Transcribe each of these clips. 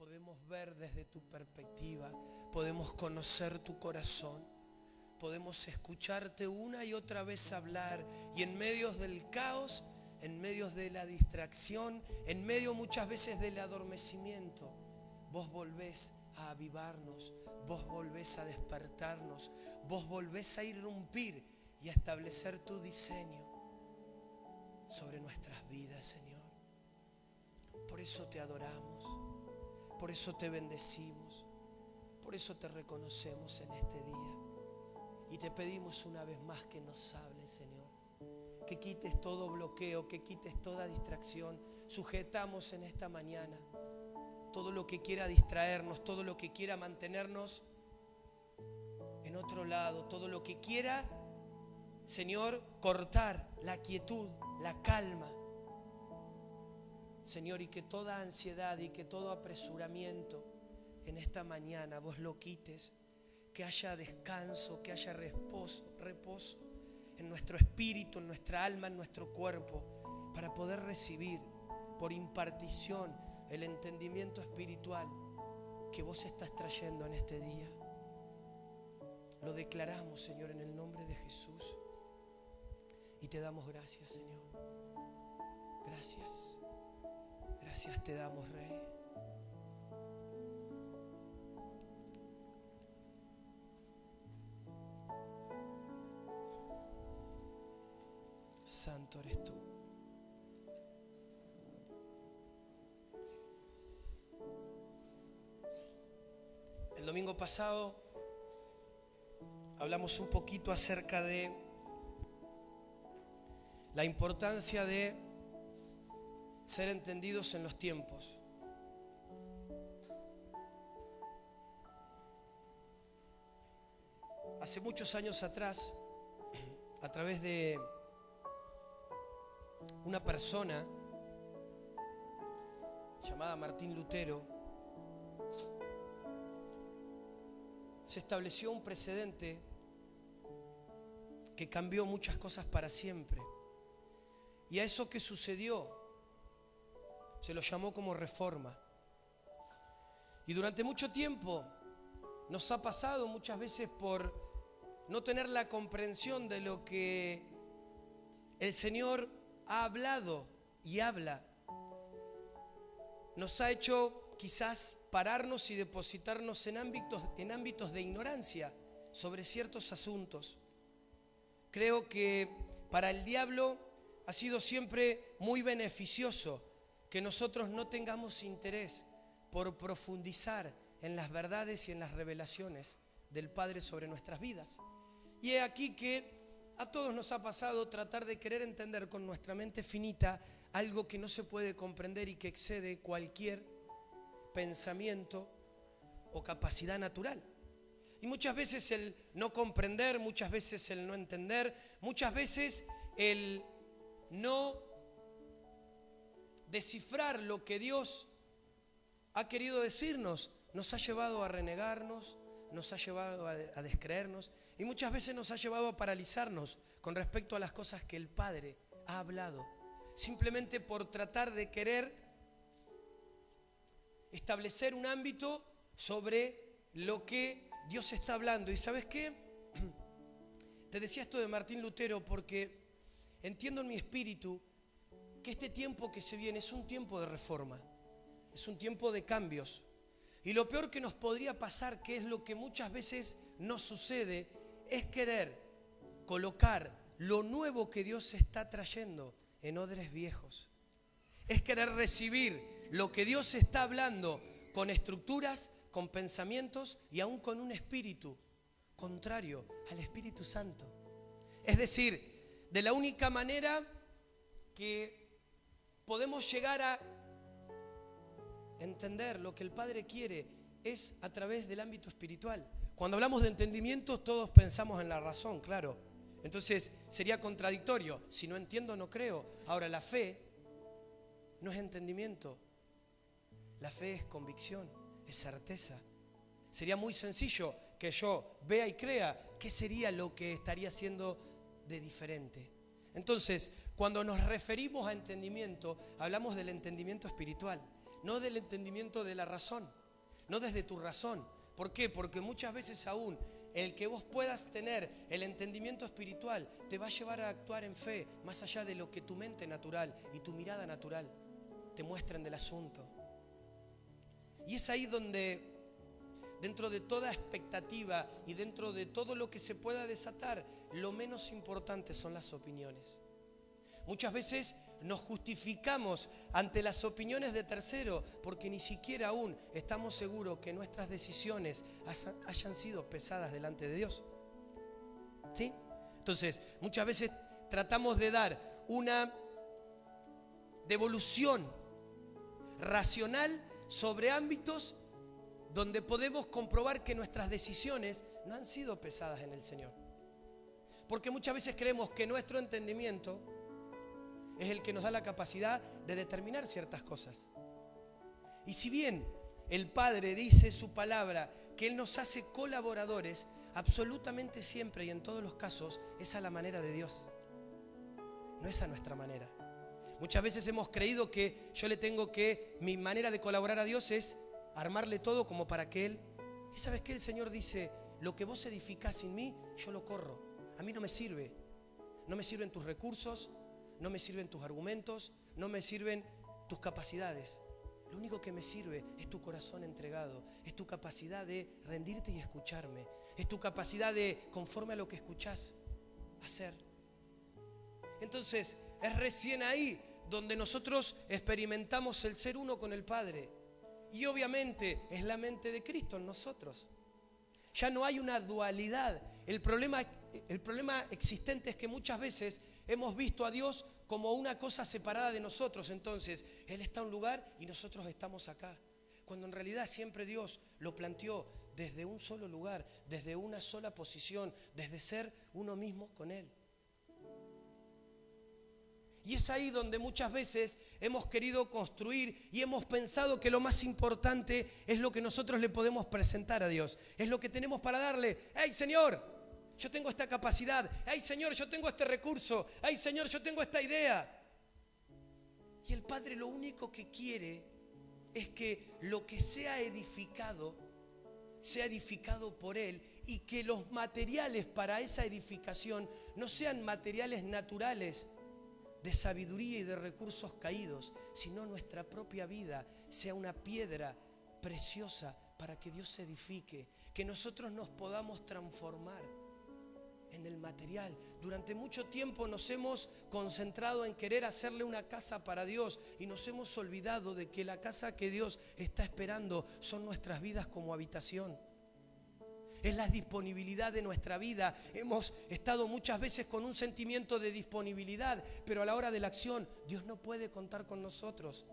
podemos ver desde tu perspectiva, podemos conocer tu corazón, podemos escucharte una y otra vez hablar, y en medio del caos, en medio de la distracción, en medio muchas veces del adormecimiento, vos volvés a avivarnos, vos volvés a despertarnos, vos volvés a irrumpir y a establecer tu diseño sobre nuestras vidas, Señor. Por eso te adoramos, por eso te bendecimos, por eso te reconocemos en este día. Y te pedimos una vez más que nos hables, Señor. Que quites todo bloqueo, que quites toda distracción. Sujetamos en esta mañana todo lo que quiera distraernos, todo lo que quiera mantenernos en otro lado, todo lo que quiera, Señor, cortar la quietud, la calma. Señor, y que toda ansiedad y que todo apresuramiento en esta mañana vos lo quites. Que haya descanso, que haya reposo en nuestro espíritu, en nuestra alma, en nuestro cuerpo, para poder recibir por impartición el entendimiento espiritual que vos estás trayendo en este día. Lo declaramos, Señor, en el nombre de Jesús. Y te damos gracias, Señor. Gracias. Gracias te damos, Rey. Santo eres tú. El domingo pasado hablamos un poquito acerca de la importancia de ser entendidos en los tiempos. Hace muchos años atrás, a través de una persona llamada Martín Lutero, se estableció un precedente que cambió muchas cosas para siempre. Y a eso que sucedió se lo llamó como reforma. Y durante mucho tiempo nos ha pasado muchas veces por no tener la comprensión de lo que el Señor ha hablado y habla. Nos ha hecho quizás pararnos y depositarnos en ámbitos de ignorancia sobre ciertos asuntos. Creo que para el diablo ha sido siempre muy beneficioso que nosotros no tengamos interés por profundizar en las verdades y en las revelaciones del Padre sobre nuestras vidas. Y he aquí que a todos nos ha pasado tratar de querer entender con nuestra mente finita algo que no se puede comprender y que excede cualquier pensamiento o capacidad natural. Y muchas veces el no comprender, muchas veces el no entender, muchas veces el no descifrar lo que Dios ha querido decirnos nos ha llevado a renegarnos, nos ha llevado a descreernos y muchas veces nos ha llevado a paralizarnos con respecto a las cosas que el Padre ha hablado, simplemente por tratar de querer establecer un ámbito sobre lo que Dios está hablando. ¿Y sabes qué? Te decía esto de Martín Lutero porque entiendo en mi espíritu que este tiempo que se viene es un tiempo de reforma, es un tiempo de cambios. Y lo peor que nos podría pasar, que es lo que muchas veces nos sucede, es querer colocar lo nuevo que Dios está trayendo en odres viejos. Es querer recibir lo que Dios está hablando con estructuras, con pensamientos y aún con un espíritu contrario al Espíritu Santo. Es decir, de la única manera que podemos llegar a entender lo que el Padre quiere es a través del ámbito espiritual. Cuando hablamos de entendimiento, todos pensamos en la razón, claro. Entonces sería contradictorio. Si no entiendo, no creo. Ahora, la fe no es entendimiento. La fe es convicción, es certeza. Sería muy sencillo que yo vea y crea. ¿Qué sería lo que estaría haciendo de diferente? Entonces, cuando nos referimos a entendimiento, hablamos del entendimiento espiritual. no del entendimiento de la razón, no desde tu razón. ¿Por qué? Porque muchas veces aún el que vos puedas tener el entendimiento espiritual te va a llevar a actuar en fe, más allá de lo que tu mente natural y tu mirada natural te muestran del asunto. Y es ahí donde, dentro de toda expectativa y dentro de todo lo que se pueda desatar, lo menos importante son las opiniones. Muchas veces nos justificamos ante las opiniones de terceros porque ni siquiera aún estamos seguros que nuestras decisiones hayan sido pesadas delante de Dios. ¿Sí? Entonces, muchas veces tratamos de dar una devolución racional sobre ámbitos donde podemos comprobar que nuestras decisiones no han sido pesadas en el Señor. Porque muchas veces creemos que nuestro entendimiento es el que nos da la capacidad de determinar ciertas cosas. Y si bien el Padre dice su palabra que Él nos hace colaboradores, absolutamente siempre y en todos los casos es a la manera de Dios, no es a nuestra manera. Muchas veces hemos creído que mi manera de colaborar a Dios es armarle todo como para que Él... Y ¿sabes qué? El Señor dice, lo que vos edificás sin mí, yo lo corro. A mí no me sirve. No me sirven tus recursos, no me sirven tus argumentos, no me sirven tus capacidades. Lo único que me sirve es tu corazón entregado, es tu capacidad de rendirte y escucharme, es tu capacidad de, conforme a lo que escuchás, hacer. Entonces, es recién ahí donde nosotros experimentamos el ser uno con el Padre. Y obviamente es la mente de Cristo en nosotros. Ya no hay una dualidad. El problema existente es que muchas veces hemos visto a Dios como una cosa separada de nosotros. Entonces, Él está en un lugar y nosotros estamos acá. Cuando en realidad siempre Dios lo planteó desde un solo lugar, desde una sola posición, desde ser uno mismo con Él. Y es ahí donde muchas veces hemos querido construir y hemos pensado que lo más importante es lo que nosotros le podemos presentar a Dios. Es lo que tenemos para darle. ¡Hey, Señor! Yo tengo esta capacidad. ¡Hey, Señor! Yo tengo este recurso. ¡Hey, Señor! Yo tengo esta idea. Y el Padre lo único que quiere es que lo que sea edificado por Él y que los materiales para esa edificación no sean materiales naturales de sabiduría y de recursos caídos, sino nuestra propia vida sea una piedra preciosa para que Dios se edifique, que nosotros nos podamos transformar en el material. Durante mucho tiempo nos hemos concentrado en querer hacerle una casa para Dios y nos hemos olvidado de que la casa que Dios está esperando son nuestras vidas como habitación. Es la disponibilidad de nuestra vida. Hemos estado muchas veces con un sentimiento de disponibilidad, pero a la hora de la acción, Dios no puede contar con nosotros.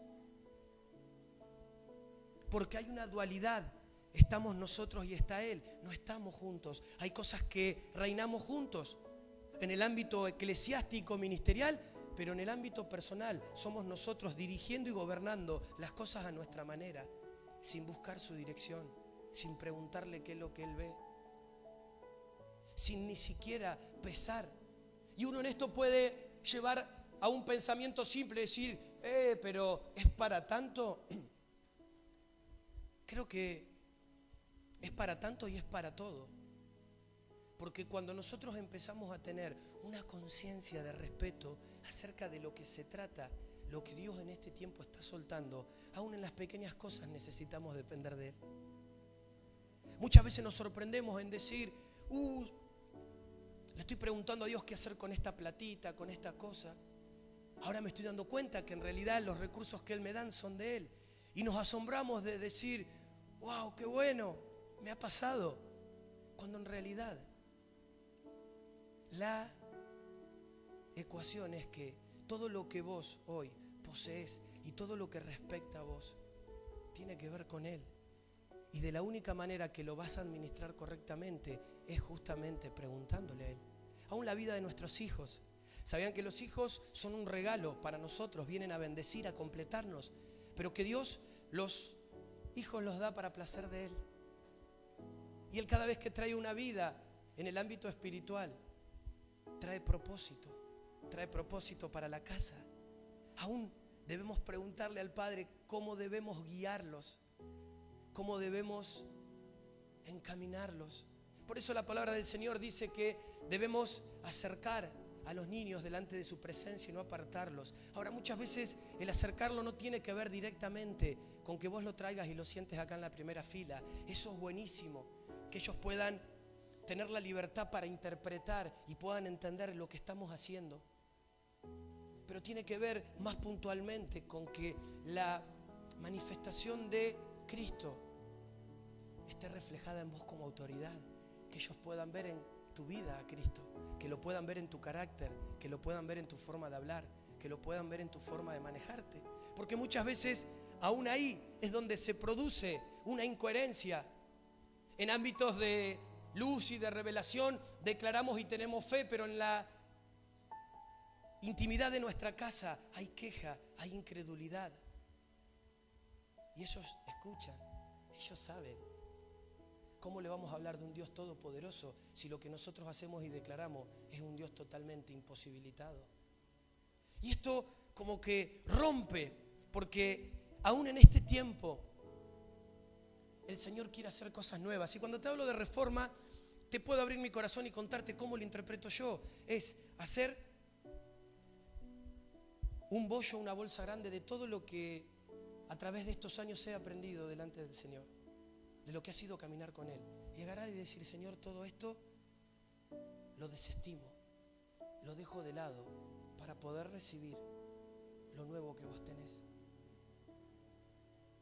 Porque hay una dualidad. Estamos nosotros y está Él. No estamos juntos. Hay cosas que reinamos juntos. En el ámbito eclesiástico, ministerial, pero en el ámbito personal somos nosotros dirigiendo y gobernando las cosas a nuestra manera, sin buscar su dirección, sin preguntarle qué es lo que Él ve, sin ni siquiera pesar. Y uno en esto puede llevar a un pensamiento simple, decir, pero ¿es para tanto? Creo que es para tanto y es para todo. Porque cuando nosotros empezamos a tener una conciencia de respeto acerca de lo que se trata, lo que Dios en este tiempo está soltando, aún en las pequeñas cosas necesitamos depender de Él. Muchas veces nos sorprendemos en decir, le estoy preguntando a Dios qué hacer con esta platita, con esta cosa. Ahora me estoy dando cuenta que en realidad los recursos que Él me dan son de Él. Y nos asombramos de decir, wow, qué bueno, me ha pasado. Cuando en realidad la ecuación es que todo lo que vos hoy posees y todo lo que respecta a vos tiene que ver con Él. Y de la única manera que lo vas a administrar correctamente es justamente preguntándole a Él. Aún la vida de nuestros hijos. ¿Sabían que los hijos son un regalo para nosotros? Vienen a bendecir, a completarnos. Pero que Dios los hijos los da para placer de Él. Y Él cada vez que trae una vida en el ámbito espiritual, trae propósito para la casa. Aún debemos preguntarle al Padre cómo debemos guiarlos, cómo debemos encaminarlos. Por eso la palabra del Señor dice que debemos acercar a los niños delante de su presencia y no apartarlos. Ahora, muchas veces el acercarlo no tiene que ver directamente con que vos lo traigas y lo sientes acá en la primera fila. Eso es buenísimo, que ellos puedan tener la libertad para interpretar y puedan entender lo que estamos haciendo. Pero tiene que ver más puntualmente con que la manifestación de Cristo esté reflejada en vos como autoridad, que ellos puedan ver en tu vida a Cristo, que lo puedan ver en tu carácter, que lo puedan ver en tu forma de hablar, que lo puedan ver en tu forma de manejarte. Porque muchas veces aún ahí es donde se produce una incoherencia. En ámbitos de luz y de revelación declaramos y tenemos fe, pero en la intimidad de nuestra casa hay queja, hay incredulidad. Y ellos escuchan, ellos saben. ¿Cómo le vamos a hablar de un Dios todopoderoso si lo que nosotros hacemos y declaramos es un Dios totalmente imposibilitado? Y esto como que rompe, porque aún en este tiempo el Señor quiere hacer cosas nuevas. Y cuando te hablo de reforma, te puedo abrir mi corazón y contarte cómo lo interpreto yo. Es hacer un bollo, una bolsa grande de todo lo que a través de estos años he aprendido delante del Señor, de lo que ha sido caminar con Él. Y agarrar y decir, Señor, todo esto lo desestimo, lo dejo de lado para poder recibir lo nuevo que vos tenés.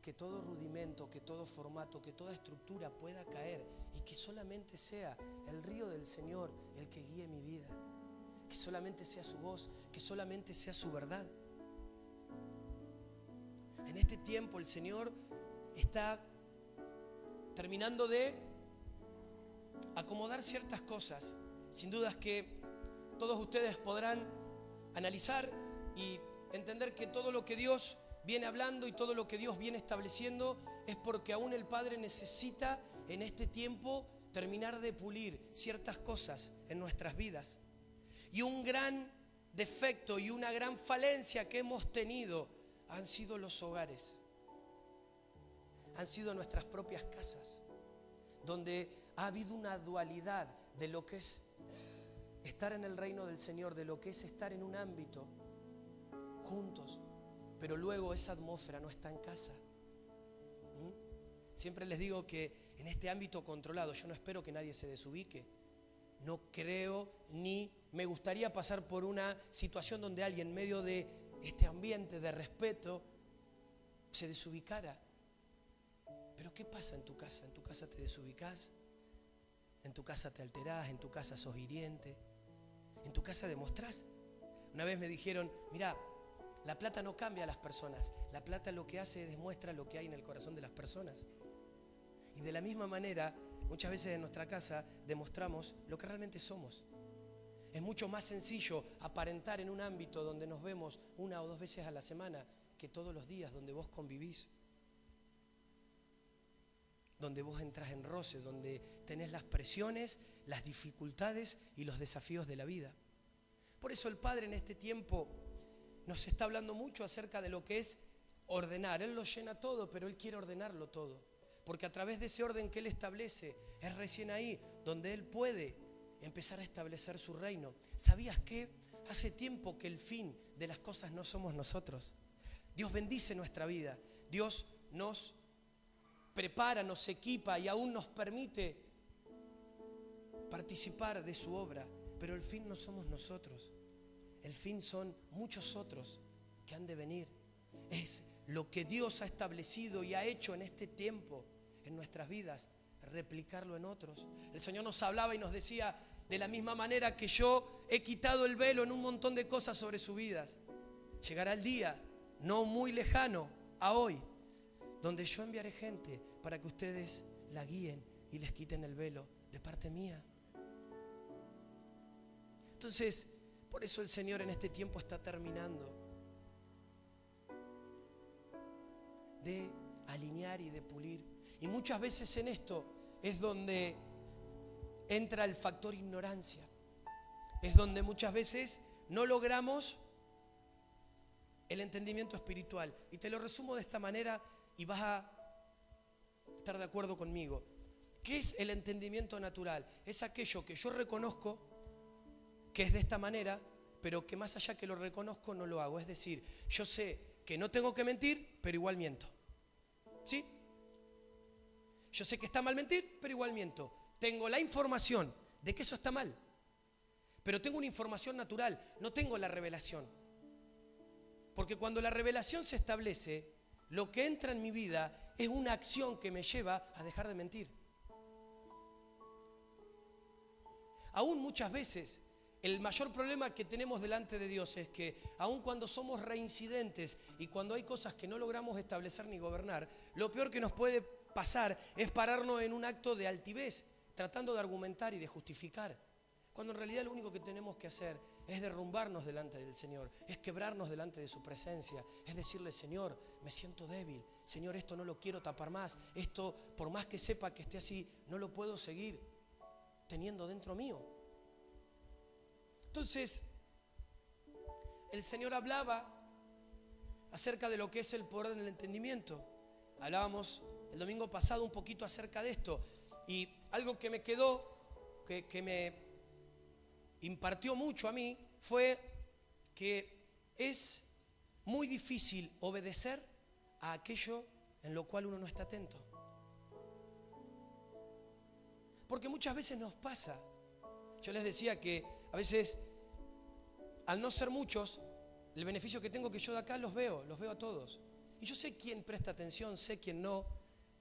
Que todo rudimento, que todo formato, que toda estructura pueda caer y que solamente sea el río del Señor el que guíe mi vida. Que solamente sea su voz, que solamente sea su verdad. En este tiempo el Señor está terminando de acomodar ciertas cosas. Sin dudas que todos ustedes podrán analizar y entender que todo lo que Dios viene hablando y todo lo que Dios viene estableciendo es porque aún el Padre necesita en este tiempo terminar de pulir ciertas cosas en nuestras vidas. Y un gran defecto y una gran falencia que hemos tenido han sido los hogares, han sido nuestras propias casas, donde ha habido una dualidad de lo que es estar en el reino del Señor, de lo que es estar en un ámbito juntos, pero luego esa atmósfera no está en casa. Siempre les digo que en este ámbito controlado, yo no espero que nadie se desubique. No creo ni me gustaría pasar por una situación donde alguien en medio de este ambiente de respeto se desubicara. Pero ¿qué pasa en tu casa? ¿En tu casa te desubicás? ¿En tu casa te alterás? ¿En tu casa sos hiriente? ¿En tu casa demostrás? Una vez me dijeron, mirá, la plata no cambia a las personas. La plata lo que hace es demuestra lo que hay en el corazón de las personas. Y de la misma manera, muchas veces en nuestra casa demostramos lo que realmente somos. Es mucho más sencillo aparentar en un ámbito donde nos vemos 1 o 2 veces a la semana que todos los días donde vos convivís, donde vos entras en roce, donde tenés las presiones, las dificultades y los desafíos de la vida. Por eso el Padre en este tiempo nos está hablando mucho acerca de lo que es ordenar. Él lo llena todo, pero Él quiere ordenarlo todo. Porque a través de ese orden que Él establece, es recién ahí donde Él puede empezar a establecer su reino. ¿Sabías qué? Hace tiempo que el fin de las cosas no somos nosotros. Dios bendice nuestra vida. Dios nos prepara, nos equipa y aún nos permite participar de su obra. Pero el fin no somos nosotros. El fin son muchos otros que han de venir. Es lo que Dios ha establecido y ha hecho en este tiempo en nuestras vidas, replicarlo en otros. El Señor nos hablaba y nos decía, de la misma manera que yo he quitado el velo en un montón de cosas sobre sus vidas, llegará el día, no muy lejano a hoy, donde yo enviaré gente para que ustedes la guíen y les quiten el velo de parte mía. Entonces, por eso el Señor en este tiempo está terminando de alinear y de pulir. Y muchas veces en esto es donde entra el factor ignorancia. Es donde muchas veces no logramos el entendimiento espiritual. Y te lo resumo de esta manera y vas a estar de acuerdo conmigo. ¿Qué es el entendimiento natural? Es aquello que yo reconozco que es de esta manera, pero que más allá que lo reconozco no lo hago. Es decir, yo sé que no tengo que mentir, pero igual miento. ¿Sí? Yo sé que está mal mentir, pero igual miento. Tengo la información de que eso está mal, pero tengo una información natural, no tengo la revelación. Porque cuando la revelación se establece, lo que entra en mi vida es una acción que me lleva a dejar de mentir. Aún muchas veces, el mayor problema que tenemos delante de Dios es que aun cuando somos reincidentes y cuando hay cosas que no logramos establecer ni gobernar, lo peor que nos puede pasar es pararnos en un acto de altivez, tratando de argumentar y de justificar. Cuando en realidad lo único que tenemos que hacer es derrumbarnos delante del Señor, es quebrarnos delante de su presencia, es decirle: Señor, me siento débil, Señor, esto no lo quiero tapar más, esto por más que sepa que esté así, no lo puedo seguir teniendo dentro mío. Entonces, el Señor hablaba acerca de lo que es el poder del entendimiento. Hablábamos el domingo pasado un poquito acerca de esto, y algo que me quedó, que me impartió mucho a mí, fue que es muy difícil obedecer a aquello en lo cual uno no está atento. Porque muchas veces nos pasa. Yo les decía que a veces, al no ser muchos, el beneficio que tengo que yo de acá los veo a todos. Y yo sé quién presta atención, sé quién no.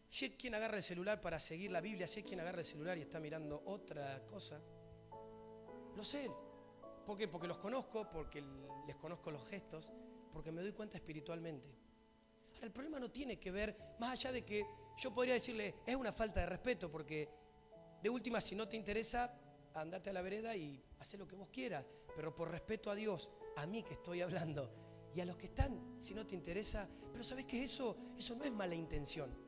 Sé quién agarra el celular para seguir la Biblia, sé quién agarra el celular y está mirando otra cosa. Lo sé. ¿Por qué? Porque los conozco, porque les conozco los gestos, porque me doy cuenta espiritualmente. Ahora, el problema no tiene que ver, más allá de que yo podría decirle, es una falta de respeto, porque de última, si no te interesa, andate a la vereda y haz lo que vos quieras. Pero por respeto a Dios, a mí que estoy hablando, y a los que están, si no te interesa. Pero ¿sabés qué es eso? Eso no es mala intención.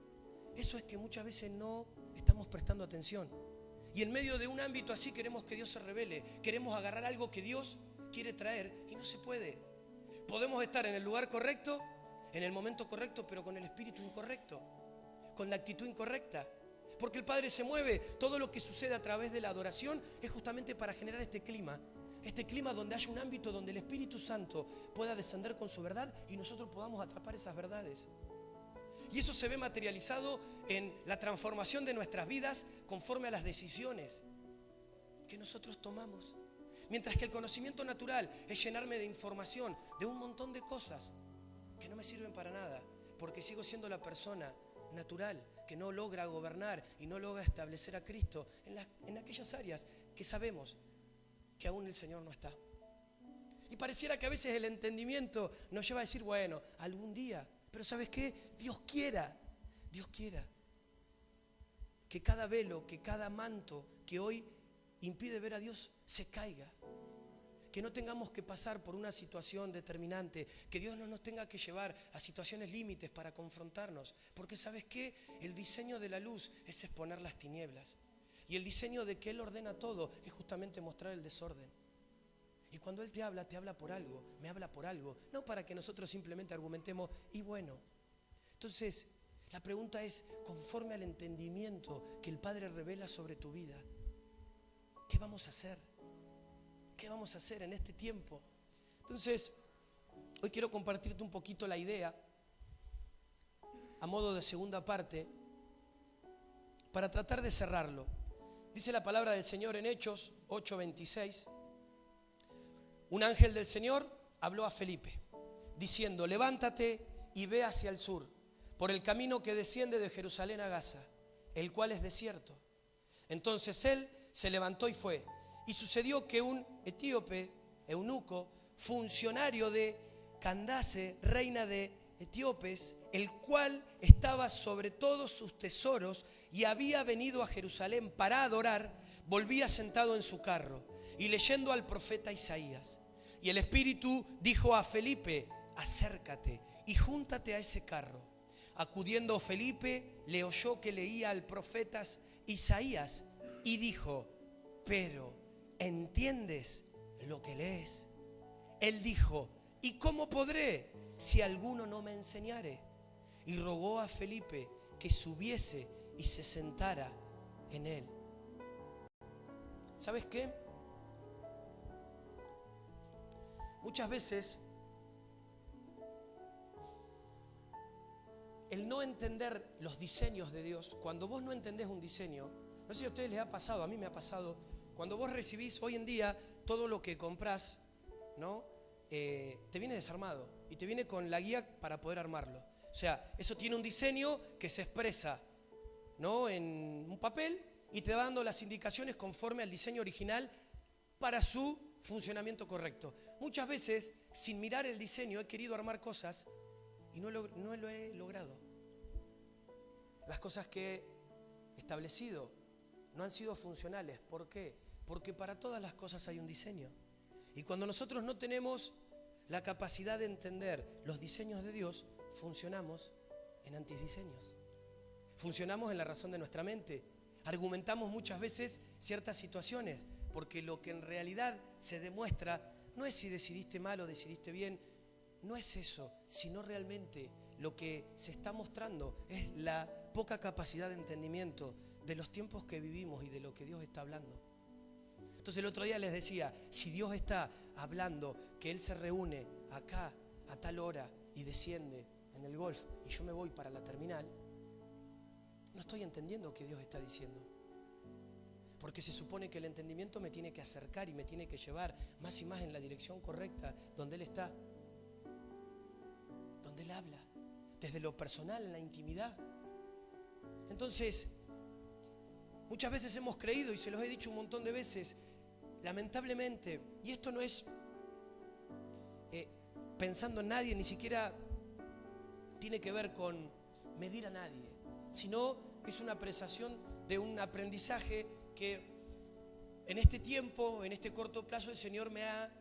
Eso es que muchas veces no estamos prestando atención. Y en medio de un ámbito así queremos que Dios se revele. Queremos agarrar algo que Dios quiere traer y no se puede. Podemos estar en el lugar correcto, en el momento correcto, pero con el espíritu incorrecto, con la actitud incorrecta. Porque el Padre se mueve. Todo lo que sucede a través de la adoración es justamente para generar este clima donde haya un ámbito donde el Espíritu Santo pueda descender con su verdad y nosotros podamos atrapar esas verdades. Y eso se ve materializado en la transformación de nuestras vidas conforme a las decisiones que nosotros tomamos. Mientras que el conocimiento natural es llenarme de información, de un montón de cosas que no me sirven para nada, porque sigo siendo la persona natural que no logra gobernar y no logra establecer a Cristo en aquellas áreas que sabemos que aún el Señor no está. Y pareciera que a veces el entendimiento nos lleva a decir, bueno, algún día. Pero ¿sabes qué? Dios quiera que cada velo, que cada manto que hoy impide ver a Dios se caiga. Que no tengamos que pasar por una situación determinante, que Dios no nos tenga que llevar a situaciones límites para confrontarnos. Porque ¿sabes qué? El diseño de la luz es exponer las tinieblas. Y el diseño de que Él ordena todo es justamente mostrar el desorden. Y cuando Él te habla por algo, me habla por algo, no para que nosotros simplemente argumentemos y bueno. Entonces, la pregunta es, conforme al entendimiento que el Padre revela sobre tu vida, ¿qué vamos a hacer? ¿Qué vamos a hacer en este tiempo? Entonces, hoy quiero compartirte un poquito la idea, a modo de segunda parte, para tratar de cerrarlo. Dice la palabra del Señor en Hechos 8:26. Un ángel del Señor habló a Felipe, diciendo, levántate y ve hacia el sur, por el camino que desciende de Jerusalén a Gaza, el cual es desierto. Entonces él se levantó y fue. Y sucedió que un etíope, eunuco, funcionario de Candace, reina de etíopes, el cual estaba sobre todos sus tesoros y había venido a Jerusalén para adorar, volvía sentado en su carro y leyendo al profeta Isaías. Y el Espíritu dijo a Felipe, acércate y júntate a ese carro. Acudiendo Felipe, le oyó que leía al profeta Isaías y dijo, pero ¿entiendes lo que lees? Él dijo, ¿Y cómo podré si alguno no me enseñare? Y rogó a Felipe que subiese y se sentara en él. ¿Sabes qué? Muchas veces el no entender los diseños de Dios, cuando vos no entendés un diseño, no sé si a ustedes les ha pasado, a mí me ha pasado, cuando vos recibís hoy en día todo lo que comprás, ¿no? Te viene desarmado y te viene con la guía para poder armarlo. O sea, eso tiene un diseño que se expresa, ¿no?, en un papel y te va dando las indicaciones conforme al diseño original para su funcionamiento correcto. Muchas veces, sin mirar el diseño, he querido armar cosas y no lo he logrado. Las cosas que he establecido no han sido funcionales. ¿Por qué? Porque para todas las cosas hay un diseño. Y cuando nosotros no tenemos la capacidad de entender los diseños de Dios, funcionamos en antidiseños. Funcionamos en la razón de nuestra mente. Argumentamos muchas veces ciertas situaciones, porque lo que en realidad se demuestra no es si decidiste mal o decidiste bien, no es eso, sino realmente lo que se está mostrando es la poca capacidad de entendimiento de los tiempos que vivimos y de lo que Dios está hablando. Entonces el otro día les decía, si Dios está hablando que Él se reúne acá a tal hora y desciende en el golf y yo me voy para la terminal, no estoy entendiendo qué Dios está diciendo. Porque se supone que el entendimiento me tiene que acercar y me tiene que llevar más y más en la dirección correcta, donde Él está, donde Él habla, desde lo personal, en la intimidad. Entonces, muchas veces hemos creído, y se los he dicho un montón de veces, lamentablemente, y esto no es pensando en nadie, ni siquiera tiene que ver con medir a nadie, sino es una apreciación de un aprendizaje que en este tiempo, en este corto plazo, el Señor me ha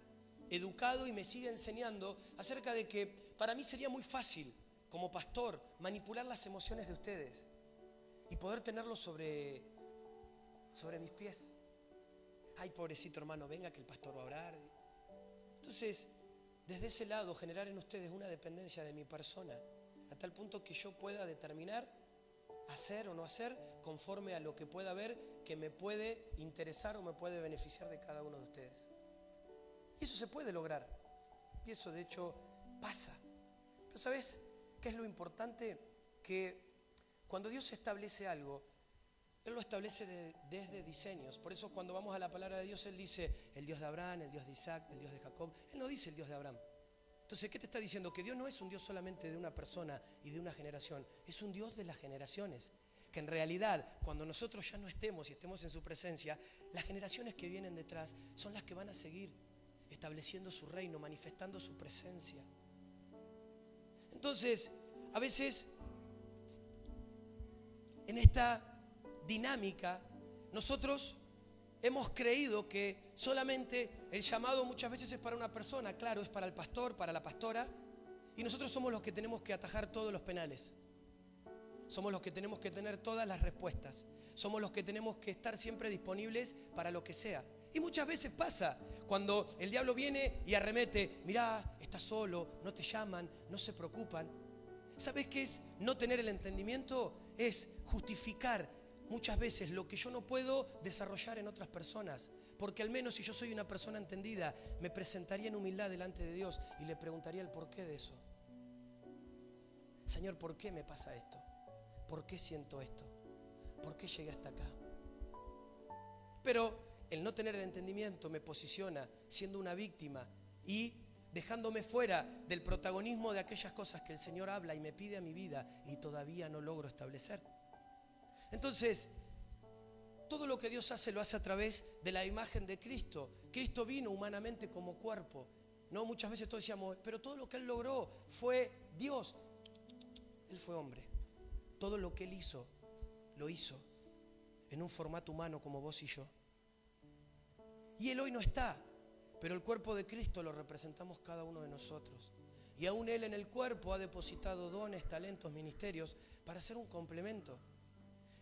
educado y me sigue enseñando acerca de que para mí sería muy fácil, como pastor, manipular las emociones de ustedes y poder tenerlos sobre mis pies. Ay, pobrecito hermano, venga que el pastor va a orar. Entonces, desde ese lado, generar en ustedes una dependencia de mi persona, a tal punto que yo pueda determinar hacer o no hacer conforme a lo que pueda ver que me puede interesar o me puede beneficiar de cada uno de ustedes. Y eso se puede lograr. Y eso de hecho pasa. Pero ¿sabes qué es lo importante? Que cuando Dios establece algo, Él lo establece desde diseños. Por eso cuando vamos a la palabra de Dios, Él dice el Dios de Abraham, el Dios de Isaac, el Dios de Jacob. Él no dice el Dios de Abraham. Entonces, ¿qué te está diciendo? Que Dios no es un Dios solamente de una persona y de una generación. Es un Dios de las generaciones. Que en realidad, cuando nosotros ya no estemos y estemos en su presencia, las generaciones que vienen detrás son las que van a seguir estableciendo su reino, manifestando su presencia. Entonces, a veces, en esta dinámica, nosotros hemos creído que solamente el llamado muchas veces es para una persona. Claro, es para el pastor, para la pastora, y nosotros somos los que tenemos que atajar todos los penales. Somos los que tenemos que tener todas las respuestas. Somos los que tenemos que estar siempre disponibles para lo que sea. Y muchas veces pasa, cuando el diablo viene y arremete, mirá, estás solo, no te llaman, no se preocupan. ¿Sabés qué es no tener el entendimiento? Es justificar muchas veces lo que yo no puedo desarrollar en otras personas. Porque al menos si yo soy una persona entendida, me presentaría en humildad delante de Dios y le preguntaría el porqué de eso. Señor, ¿por qué me pasa esto? ¿Por qué siento esto? ¿Por qué llegué hasta acá? Pero el no tener el entendimiento me posiciona siendo una víctima y dejándome fuera del protagonismo de aquellas cosas que el Señor habla y me pide a mi vida y todavía no logro establecer. Entonces, todo lo que Dios hace lo hace a través de la imagen de Cristo. Cristo vino humanamente como cuerpo. No, muchas veces todos decíamos, pero todo lo que Él logró fue Dios. Él fue hombre. Todo lo que Él hizo, lo hizo en un formato humano como vos y yo. Y Él hoy no está, pero el cuerpo de Cristo lo representamos cada uno de nosotros. Y aún Él en el cuerpo ha depositado dones, talentos, ministerios para hacer un complemento.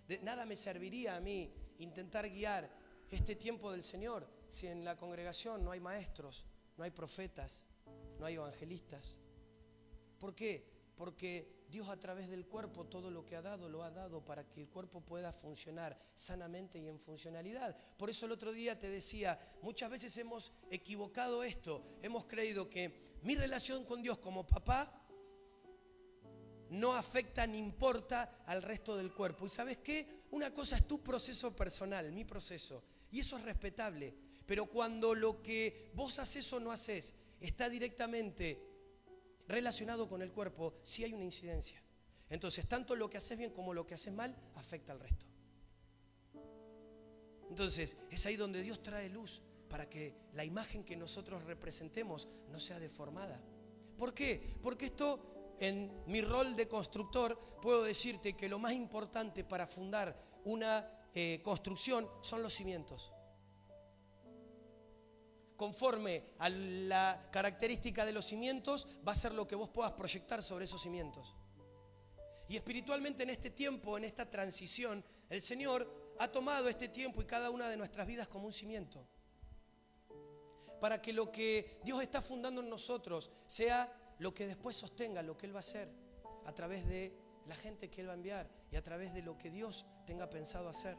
De nada me serviría a mí intentar guiar este tiempo del Señor si en la congregación no hay maestros, no hay profetas, no hay evangelistas. ¿Por qué? Porque Dios a través del cuerpo todo lo que ha dado, lo ha dado para que el cuerpo pueda funcionar sanamente y en funcionalidad. Por eso el otro día te decía, muchas veces hemos equivocado esto. Hemos creído que mi relación con Dios como papá no afecta ni importa al resto del cuerpo. ¿Y sabes qué? Una cosa es tu proceso personal, mi proceso. Y eso es respetable. Pero cuando lo que vos haces o no haces está directamente relacionado con el cuerpo, sí hay una incidencia. Entonces, tanto lo que haces bien como lo que haces mal afecta al resto. Entonces, es ahí donde Dios trae luz para que la imagen que nosotros representemos no sea deformada. ¿Por qué? Porque esto, en mi rol de constructor, puedo decirte que lo más importante para fundar una construcción son los cimientos. Conforme a la característica de los cimientos, va a ser lo que vos puedas proyectar sobre esos cimientos. Y espiritualmente en este tiempo, en esta transición, el Señor ha tomado este tiempo y cada una de nuestras vidas como un cimiento. Para que lo que Dios está fundando en nosotros sea lo que después sostenga lo que Él va a hacer a través de la gente que Él va a enviar y a través de lo que Dios tenga pensado hacer.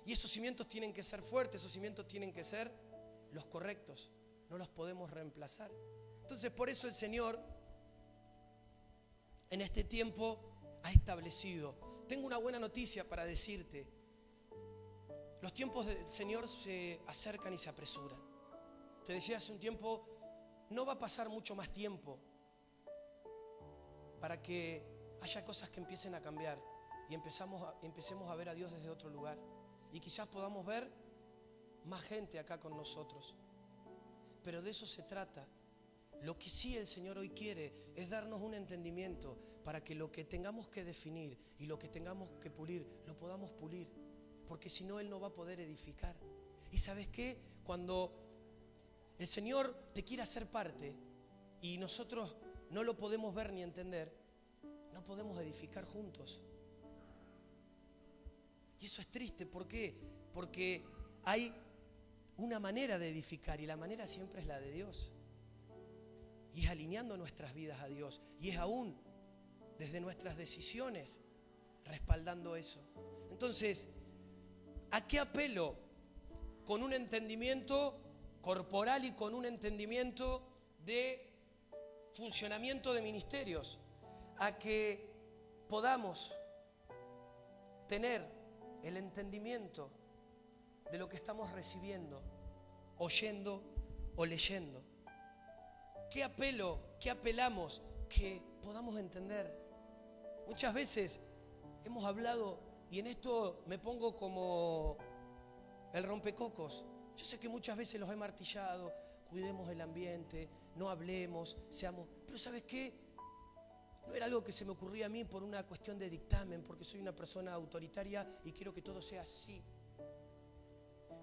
Y esos cimientos tienen que ser fuertes, esos cimientos tienen que ser los correctos, no los podemos reemplazar. Entonces por eso el Señor en este tiempo ha establecido. Tengo una buena noticia para decirte. Los tiempos del Señor se acercan y se apresuran. Te decía hace un tiempo, no va a pasar mucho más tiempo para que haya cosas que empiecen a cambiar y empecemos a ver a Dios desde otro lugar. Y quizás podamos ver más gente acá con nosotros. Pero de eso se trata. Lo que sí el Señor hoy quiere es darnos un entendimiento para que lo que tengamos que definir y lo que tengamos que pulir, lo podamos pulir. Porque si no, Él no va a poder edificar. ¿Y sabes qué? Cuando el Señor te quiere hacer parte y nosotros no lo podemos ver ni entender, no podemos edificar juntos. Y eso es triste. ¿Por qué? Porque hay una manera de edificar y la manera siempre es la de Dios. Y es alineando nuestras vidas a Dios. Y es aún desde nuestras decisiones respaldando eso. Entonces, ¿a qué apelo? Con un entendimiento corporal y con un entendimiento de funcionamiento de ministerios. A que podamos tener el entendimiento de lo que estamos recibiendo, oyendo o leyendo. ¿Qué apelo? ¿Qué apelamos? Que podamos entender. Muchas veces hemos hablado, y en esto me pongo como el rompecocos. Yo sé que muchas veces los he martillado, cuidemos el ambiente, no hablemos, seamos... Pero ¿sabes qué? No era algo que se me ocurría a mí por una cuestión de dictamen, porque soy una persona autoritaria y quiero que todo sea así.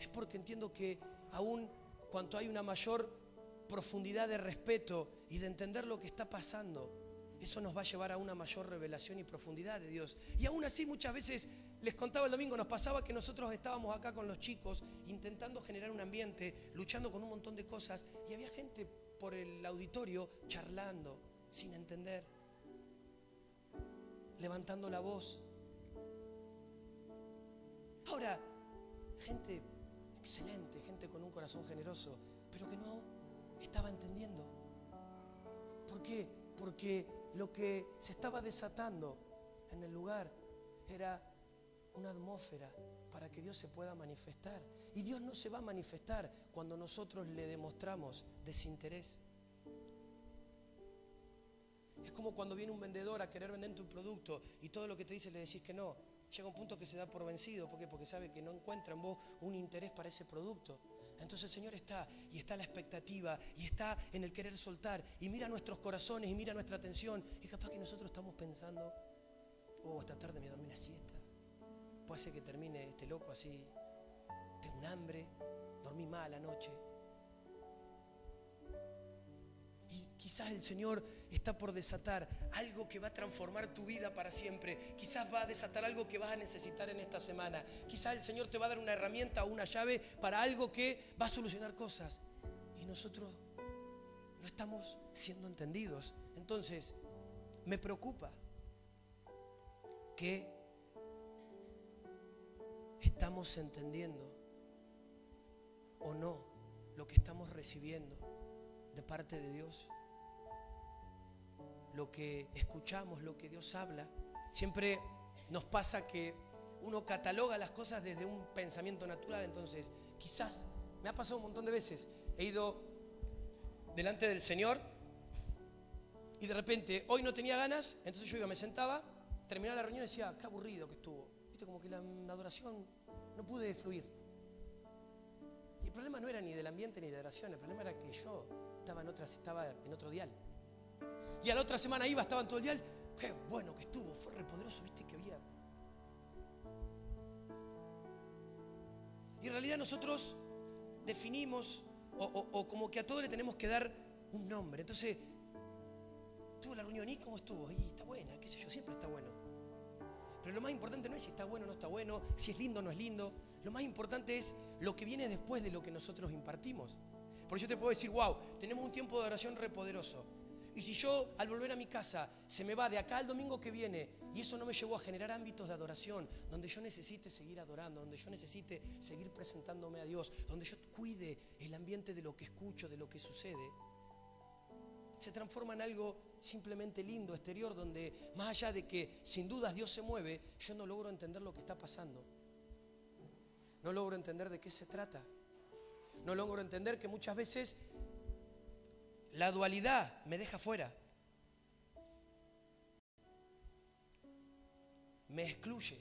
Es porque entiendo que aún cuanto hay una mayor profundidad de respeto y de entender lo que está pasando, eso nos va a llevar a una mayor revelación y profundidad de Dios. Y aún así muchas veces, les contaba el domingo, nos pasaba que nosotros estábamos acá con los chicos intentando generar un ambiente, luchando con un montón de cosas, y había gente por el auditorio charlando, sin entender, levantando la voz. Ahora, gente excelente, gente con un corazón generoso, pero que no estaba entendiendo. ¿Por qué? Porque lo que se estaba desatando en el lugar era una atmósfera para que Dios se pueda manifestar. Y Dios no se va a manifestar cuando nosotros le demostramos desinterés. Es como cuando viene un vendedor a querer venderte un producto y todo lo que te dice le decís que no. Llega un punto que se da por vencido. ¿Por qué? Porque sabe que no encuentra en vos un interés para ese producto. Entonces el Señor está, y está la expectativa, y está en el querer soltar, y mira nuestros corazones, y mira nuestra atención, y capaz que nosotros estamos pensando, esta tarde me dormí una siesta, puede ser que termine este loco así, tengo un hambre, dormí mal anoche. Y quizás el Señor está por desatar algo que va a transformar tu vida para siempre. Quizás va a desatar algo que vas a necesitar en esta semana. Quizás el Señor te va a dar una herramienta o una llave para algo que va a solucionar cosas. y nosotros no estamos siendo entendidos. Entonces, me preocupa que estamos entendiendo o no lo que estamos recibiendo de parte de Dios, lo que escuchamos, lo que Dios habla. Siempre nos pasa que uno cataloga las cosas desde un pensamiento natural. Entonces, quizás me ha pasado un montón de veces, he ido delante del Señor y de repente hoy no tenía ganas, entonces yo iba, me sentaba, terminaba la reunión y decía, qué aburrido que estuvo. Viste, como que la adoración no pude fluir. Y el problema no era ni del ambiente ni de oración, el problema era que yo estaba en otro dial. Y a la otra semana iba, estaba en todo el dial, qué bueno que estuvo, fue re poderoso, viste que había. Y en realidad nosotros definimos o como que a todo le tenemos que dar un nombre. Entonces, tuvo la reunión y ¿cómo estuvo? Y está buena, qué sé yo, siempre está bueno. Pero lo más importante no es si está bueno o no está bueno, si es lindo o no es lindo. Lo más importante es lo que viene después de lo que nosotros impartimos. Por eso te puedo decir, wow, tenemos un tiempo de oración repoderoso. Y si yo al volver a mi casa se me va de acá al domingo que viene y eso no me llevó a generar ámbitos de adoración donde yo necesite seguir adorando, donde yo necesite seguir presentándome a Dios, donde yo cuide el ambiente de lo que escucho, de lo que sucede, se transforma en algo simplemente lindo, exterior, donde más allá de que sin dudas Dios se mueve, yo no logro entender lo que está pasando. No logro entender de qué se trata. No logro entender que muchas veces la dualidad me deja fuera. Me excluye.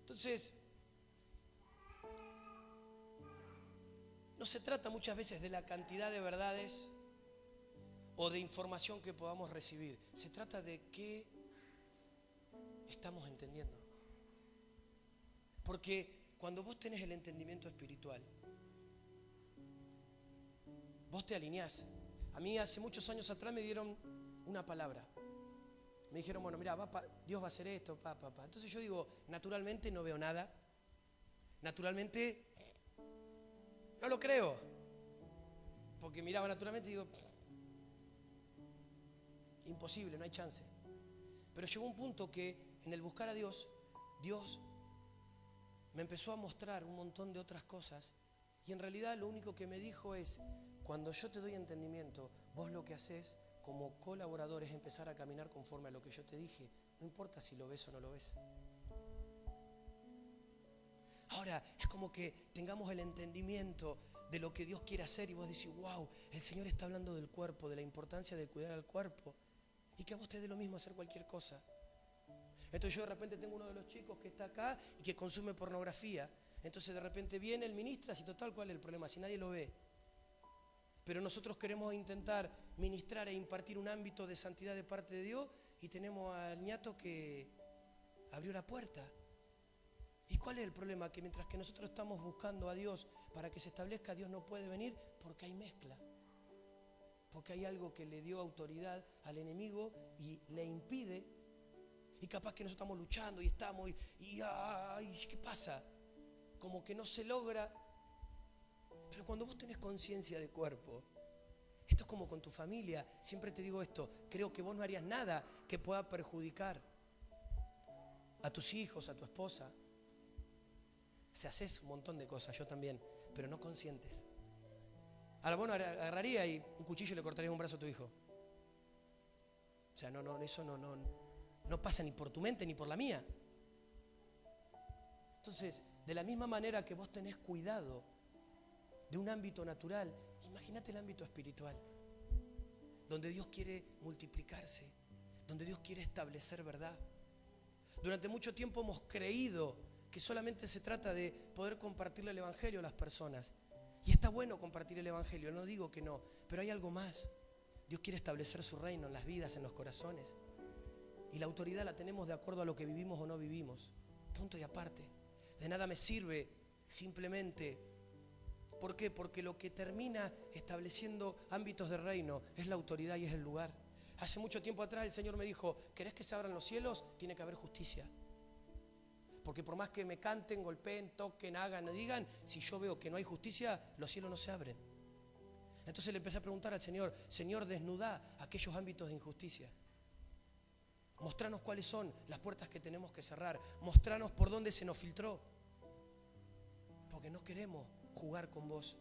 Entonces, no se trata muchas veces de la cantidad de verdades o de información que podamos recibir. Se trata de qué estamos entendiendo. Porque cuando vos tenés el entendimiento espiritual, vos te alineás. A mí hace muchos años atrás me dieron una palabra. Me dijeron, bueno, mira, Dios va a hacer esto, Entonces yo digo, naturalmente no veo nada. Naturalmente no lo creo. Porque miraba naturalmente y digo, imposible, no hay chance. Pero llegó un punto que en el buscar a Dios, Dios me empezó a mostrar un montón de otras cosas. Y en realidad lo único que me dijo es, cuando yo te doy entendimiento, vos lo que haces como colaborador es empezar a caminar conforme a lo que yo te dije. No importa si lo ves o no lo ves. Ahora, es como que tengamos el entendimiento de lo que Dios quiere hacer y vos decís, wow, el Señor está hablando del cuerpo, de la importancia de cuidar al cuerpo. Y que a vos te dé lo mismo hacer cualquier cosa. Entonces yo de repente tengo uno de los chicos que está acá y que consume pornografía. Entonces de repente viene el ministra, y total, ¿cuál es el problema? Si nadie lo ve. Pero nosotros queremos intentar ministrar e impartir un ámbito de santidad de parte de Dios y tenemos al ñato que abrió la puerta. ¿Y cuál es el problema? Que mientras que nosotros estamos buscando a Dios para que se establezca, Dios no puede venir porque hay mezcla. Porque hay algo que le dio autoridad al enemigo y le impide. Y capaz que nosotros estamos luchando y estamos y ¿qué pasa? Como que no se logra. Pero cuando vos tenés conciencia de cuerpo, esto es como con tu familia. Siempre te digo esto, creo que vos no harías nada que pueda perjudicar a tus hijos, a tu esposa. O sea, haces un montón de cosas, yo también, pero no conscientes. Ahora vos agarraría y un cuchillo y le cortarías un brazo a tu hijo. O sea, eso no pasa ni por tu mente ni por la mía. Entonces, de la misma manera que vos tenés cuidado de un ámbito natural, imagínate el ámbito espiritual, donde Dios quiere multiplicarse, donde Dios quiere establecer verdad. Durante mucho tiempo hemos creído que solamente se trata de poder compartirle el evangelio a las personas. Y está bueno compartir el evangelio, no digo que no, pero hay algo más. Dios quiere establecer su reino en las vidas, en los corazones. Y la autoridad la tenemos de acuerdo a lo que vivimos o no vivimos. Punto y aparte. De nada me sirve simplemente. ¿Por qué? Porque lo que termina estableciendo ámbitos de reino es la autoridad y es el lugar. Hace mucho tiempo atrás el Señor me dijo, ¿querés que se abran los cielos? Tiene que haber justicia. Porque por más que me canten, golpeen, toquen, hagan o digan, si yo veo que no hay justicia, los cielos no se abren. Entonces le empecé a preguntar al Señor, Señor, desnudá aquellos ámbitos de injusticia. Mostranos cuáles son las puertas que tenemos que cerrar. Mostranos por dónde se nos filtró. Porque no queremos jugar con vos.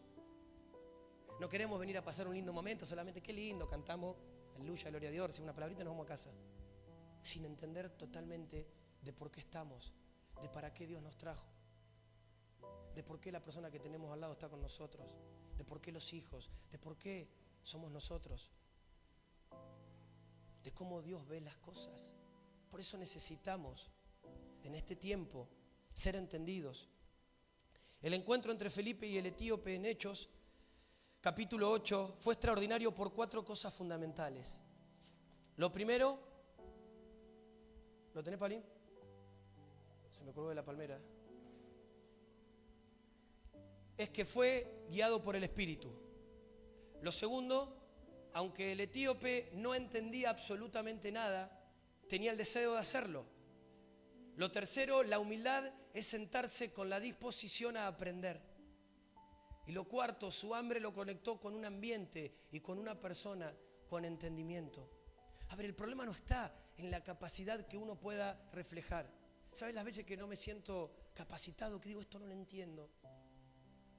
No queremos venir a pasar un lindo momento, solamente qué lindo, cantamos, aleluya, gloria a Dios, decimos una palabrita y nos vamos a casa. Sin entender totalmente de por qué estamos, de para qué Dios nos trajo, de por qué la persona que tenemos al lado está con nosotros, de por qué los hijos, de por qué somos nosotros, de cómo Dios ve las cosas. Por eso necesitamos en este tiempo ser entendidos. El encuentro entre Felipe y el etíope en Hechos, capítulo 8, fue extraordinario por 4 cosas fundamentales. Lo primero, ¿lo tenés, Palín? Se me colgó de la palmera. Es que fue guiado por el Espíritu. Lo segundo, aunque el etíope no entendía absolutamente nada, tenía el deseo de hacerlo. Lo tercero, la humildad es sentarse con la disposición a aprender. Y lo cuarto, su hambre lo conectó con un ambiente y con una persona con entendimiento. A ver, el problema no está en la capacidad que uno pueda reflejar. ¿Sabes las veces que no me siento capacitado, que digo, esto no lo entiendo,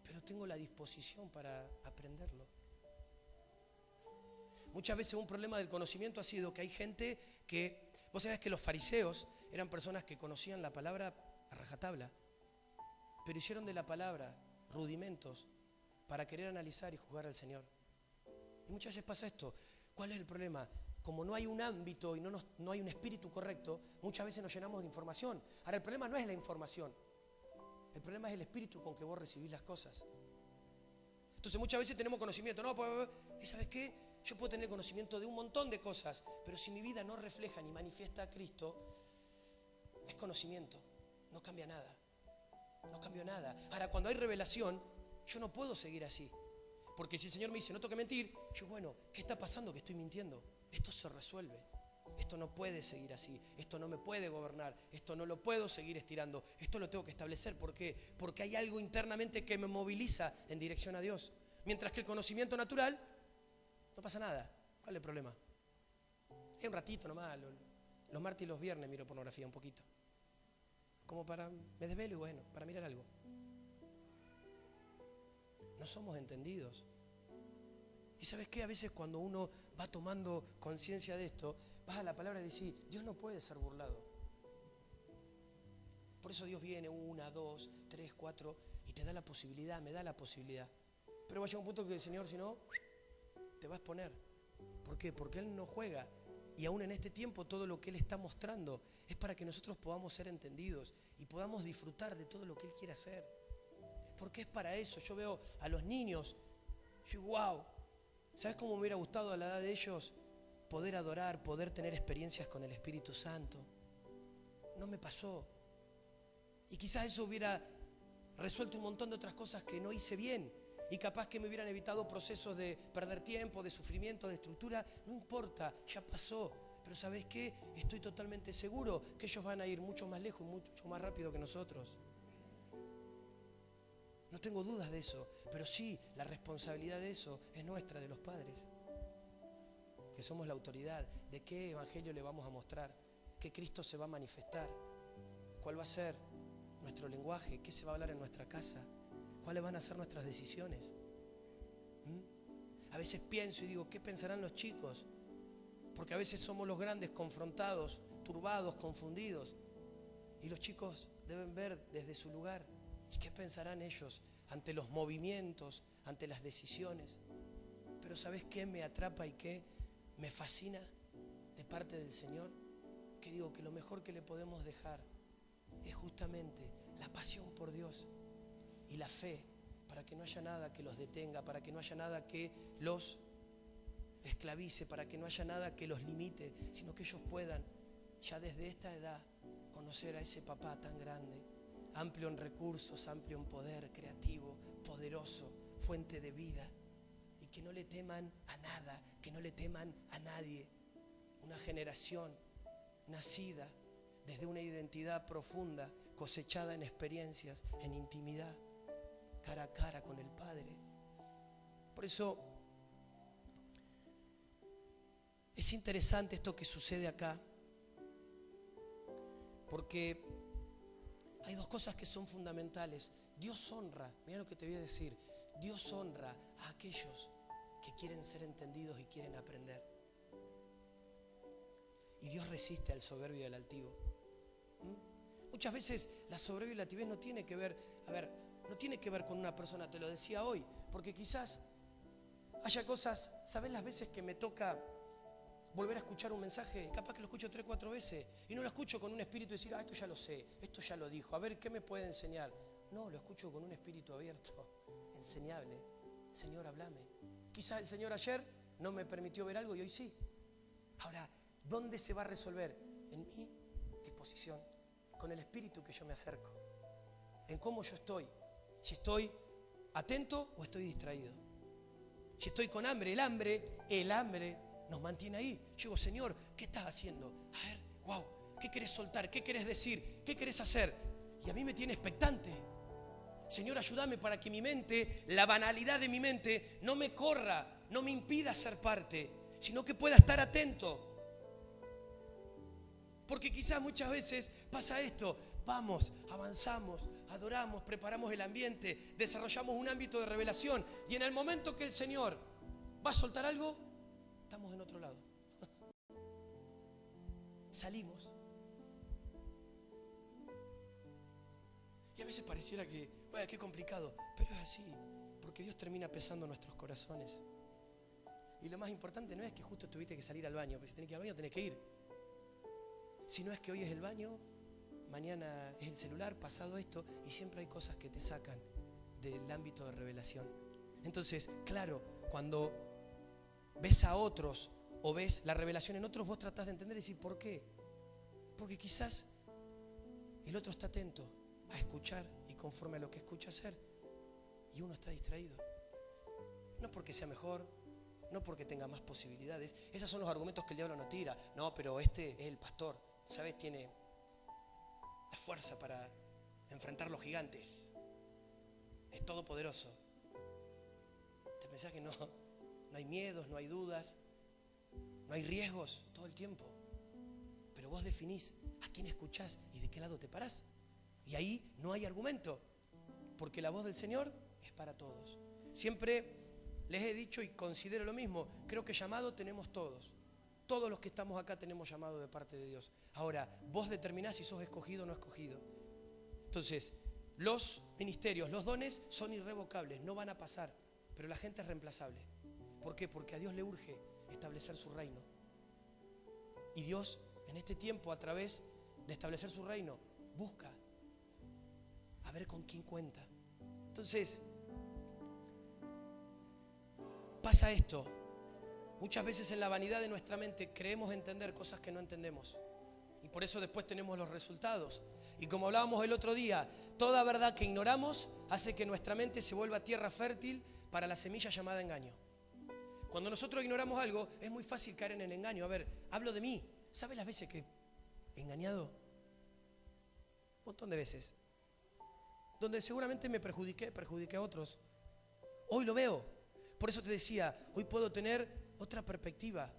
pero tengo la disposición para aprenderlo? Muchas veces un problema del conocimiento ha sido que hay gente que, vos sabés que los fariseos eran personas que conocían la palabra a rajatabla, pero hicieron de la palabra rudimentos para querer analizar y juzgar al Señor. Y muchas veces pasa esto. ¿Cuál es el problema? Como no hay un ámbito y no hay un espíritu correcto, muchas veces nos llenamos de información. Ahora, el problema no es la información. El problema es el espíritu con que vos recibís las cosas. Entonces muchas veces tenemos conocimiento. No, ¿y sabes qué? Yo puedo tener conocimiento de un montón de cosas, pero si mi vida no refleja ni manifiesta a Cristo, es conocimiento. No cambia nada. No cambió nada. Ahora, cuando hay revelación, yo no puedo seguir así. Porque si el Señor me dice, no tengo que mentir, yo, bueno, ¿qué está pasando que estoy mintiendo? Esto se resuelve. Esto no puede seguir así. Esto no me puede gobernar. Esto no lo puedo seguir estirando. Esto lo tengo que establecer. ¿Por qué? Porque hay algo internamente que me moviliza en dirección a Dios. Mientras que el conocimiento natural, no pasa nada. ¿Cuál es el problema? Es un ratito nomás. Los martes y los viernes miro pornografía un poquito. Como me desvelo y bueno, para mirar algo. No somos entendidos. Y ¿sabes qué? A veces cuando uno va tomando conciencia de esto, vas a la palabra y decís, Dios no puede ser burlado. Por eso Dios viene 1, 2, 3, 4 y te da la posibilidad, me da la posibilidad. Pero va a llegar un punto que el Señor, si no, te va a exponer. ¿Por qué? Porque Él no juega. Y aún en este tiempo todo lo que Él está mostrando es para que nosotros podamos ser entendidos y podamos disfrutar de todo lo que Él quiere hacer. Porque es para eso. Yo veo a los niños, yo digo, wow, ¿sabes cómo me hubiera gustado a la edad de ellos poder adorar, poder tener experiencias con el Espíritu Santo? No me pasó. Y quizás eso hubiera resuelto un montón de otras cosas que no hice bien. Y capaz que me hubieran evitado procesos de perder tiempo, de sufrimiento, de estructura. No importa, ya pasó. Pero ¿sabes qué? Estoy totalmente seguro que ellos van a ir mucho más lejos, mucho más rápido que nosotros. No tengo dudas de eso. Pero sí, la responsabilidad de eso es nuestra, de los padres. Que somos la autoridad. ¿De qué evangelio le vamos a mostrar? ¿Qué Cristo se va a manifestar? ¿Cuál va a ser nuestro lenguaje? ¿Qué se va a hablar en nuestra casa? ¿Cuáles van a ser nuestras decisiones? A veces pienso y digo, ¿qué pensarán los chicos? Porque a veces somos los grandes confrontados, turbados, confundidos. Y los chicos deben ver desde su lugar. ¿Y qué pensarán ellos ante los movimientos, ante las decisiones? Pero ¿sabes qué me atrapa y qué me fascina de parte del Señor? Que digo que lo mejor que le podemos dejar es justamente la pasión por Dios y la fe, para que no haya nada que los detenga, para que no haya nada que los esclavice, para que no haya nada que los limite, sino que ellos puedan ya desde esta edad conocer a ese papá tan grande, amplio en recursos, amplio en poder, creativo, poderoso, fuente de vida, y que no le teman a nada, que no le teman a nadie. Una generación nacida desde una identidad profunda, cosechada en experiencias, en intimidad, cara a cara con el Padre. Por eso Es interesante esto que sucede acá, porque hay dos cosas que son fundamentales. Dios honra, mira lo que te voy a decir, Dios honra a aquellos que quieren ser entendidos y quieren aprender. Y Dios resiste al soberbio y al altivo. Muchas veces la soberbia y la altivez no tiene que ver, no tiene que ver con una persona, te lo decía hoy, porque quizás haya cosas, ¿sabes las veces que me toca volver a escuchar un mensaje? Capaz que lo escucho 3, 4 veces y no lo escucho con un espíritu de decir, esto ya lo sé, esto ya lo dijo, a ver, ¿qué me puede enseñar? No, lo escucho con un espíritu abierto, enseñable. Señor, háblame. Quizás el Señor ayer no me permitió ver algo y hoy sí. Ahora, ¿dónde se va a resolver? En mi disposición, con el espíritu que yo me acerco, en cómo yo estoy, si estoy atento o estoy distraído, si estoy con hambre. El hambre nos mantiene ahí. Yo digo, Señor, ¿qué estás haciendo? A ver, wow, ¿qué querés soltar? ¿Qué querés decir? ¿Qué querés hacer? Y a mí me tiene expectante. Señor, ayúdame para que mi mente, la banalidad de mi mente, no me corra, no me impida ser parte, sino que pueda estar atento. Porque quizás muchas veces pasa esto, vamos, avanzamos, adoramos, preparamos el ambiente, desarrollamos un ámbito de revelación y en el momento que el Señor va a soltar algo, estamos en otro lado. Salimos. Y a veces pareciera que, bueno, qué complicado, pero es así, porque Dios termina pesando nuestros corazones. Y lo más importante no es que justo tuviste que salir al baño, porque si tenés que ir al baño tenés que ir. Si no es que hoy es el baño, mañana es el celular, pasado esto, y siempre hay cosas que te sacan del ámbito de revelación. Entonces, claro, cuando ves a otros o ves la revelación en otros, vos tratás de entender y decir, ¿por qué? Porque quizás el otro está atento a escuchar y conforme a lo que escucha hacer, y uno está distraído. No porque sea mejor, no porque tenga más posibilidades. Esos son los argumentos que el diablo no tira. No, pero este es el pastor, ¿sabes? Tiene la fuerza para enfrentar los gigantes. Es todopoderoso. ¿Te pensás que no hay miedos, no hay dudas, no hay riesgos todo el tiempo? Pero vos definís a quién escuchás y de qué lado te parás. Y ahí no hay argumento, porque la voz del Señor es para todos. Siempre les he dicho y considero lo mismo, creo que llamado tenemos todos. Todos los que estamos acá tenemos llamado de parte de Dios. Ahora, vos determinás si sos escogido o no escogido. Entonces, los ministerios, los dones son irrevocables, no van a pasar, pero la gente es reemplazable. ¿Por qué? Porque a Dios le urge establecer su reino. Y Dios, en este tiempo, a través de establecer su reino, busca a ver con quién cuenta. Entonces, pasa esto. Muchas veces en la vanidad de nuestra mente creemos entender cosas que no entendemos. Y por eso después tenemos los resultados. Y como hablábamos el otro día, toda verdad que ignoramos hace que nuestra mente se vuelva tierra fértil para la semilla llamada engaño. Cuando nosotros ignoramos algo, es muy fácil caer en el engaño. A ver, hablo de mí. ¿Sabes las veces que he engañado? Un montón de veces. Donde seguramente me perjudiqué a otros. Hoy lo veo. Por eso te decía, hoy puedo tener otra perspectiva.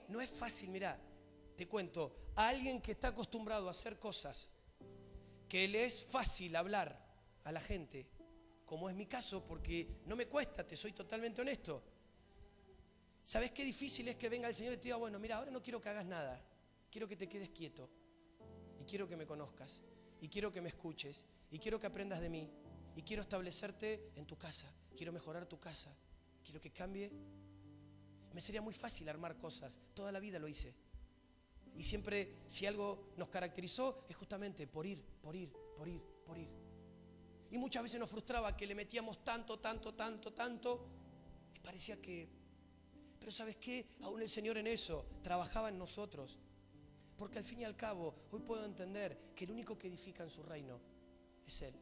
No es fácil, mirá, te cuento, a alguien que está acostumbrado a hacer cosas que le es fácil hablar a la gente, como es mi caso, porque no me cuesta, te soy totalmente honesto. ¿Sabes qué difícil es que venga el Señor y te diga, bueno, mira, ahora no quiero que hagas nada, quiero que te quedes quieto, y quiero que me conozcas, y quiero que me escuches, y quiero que aprendas de mí, y quiero establecerte en tu casa, quiero mejorar tu casa, quiero que cambie. Me sería muy fácil armar cosas, toda la vida lo hice. Y siempre, si algo nos caracterizó, es justamente por ir. Y muchas veces nos frustraba que le metíamos tanto, y parecía que... Pero ¿sabes qué? Aún el Señor en eso trabajaba en nosotros. Porque al fin y al cabo, hoy puedo entender que el único que edifica en su reino es Él.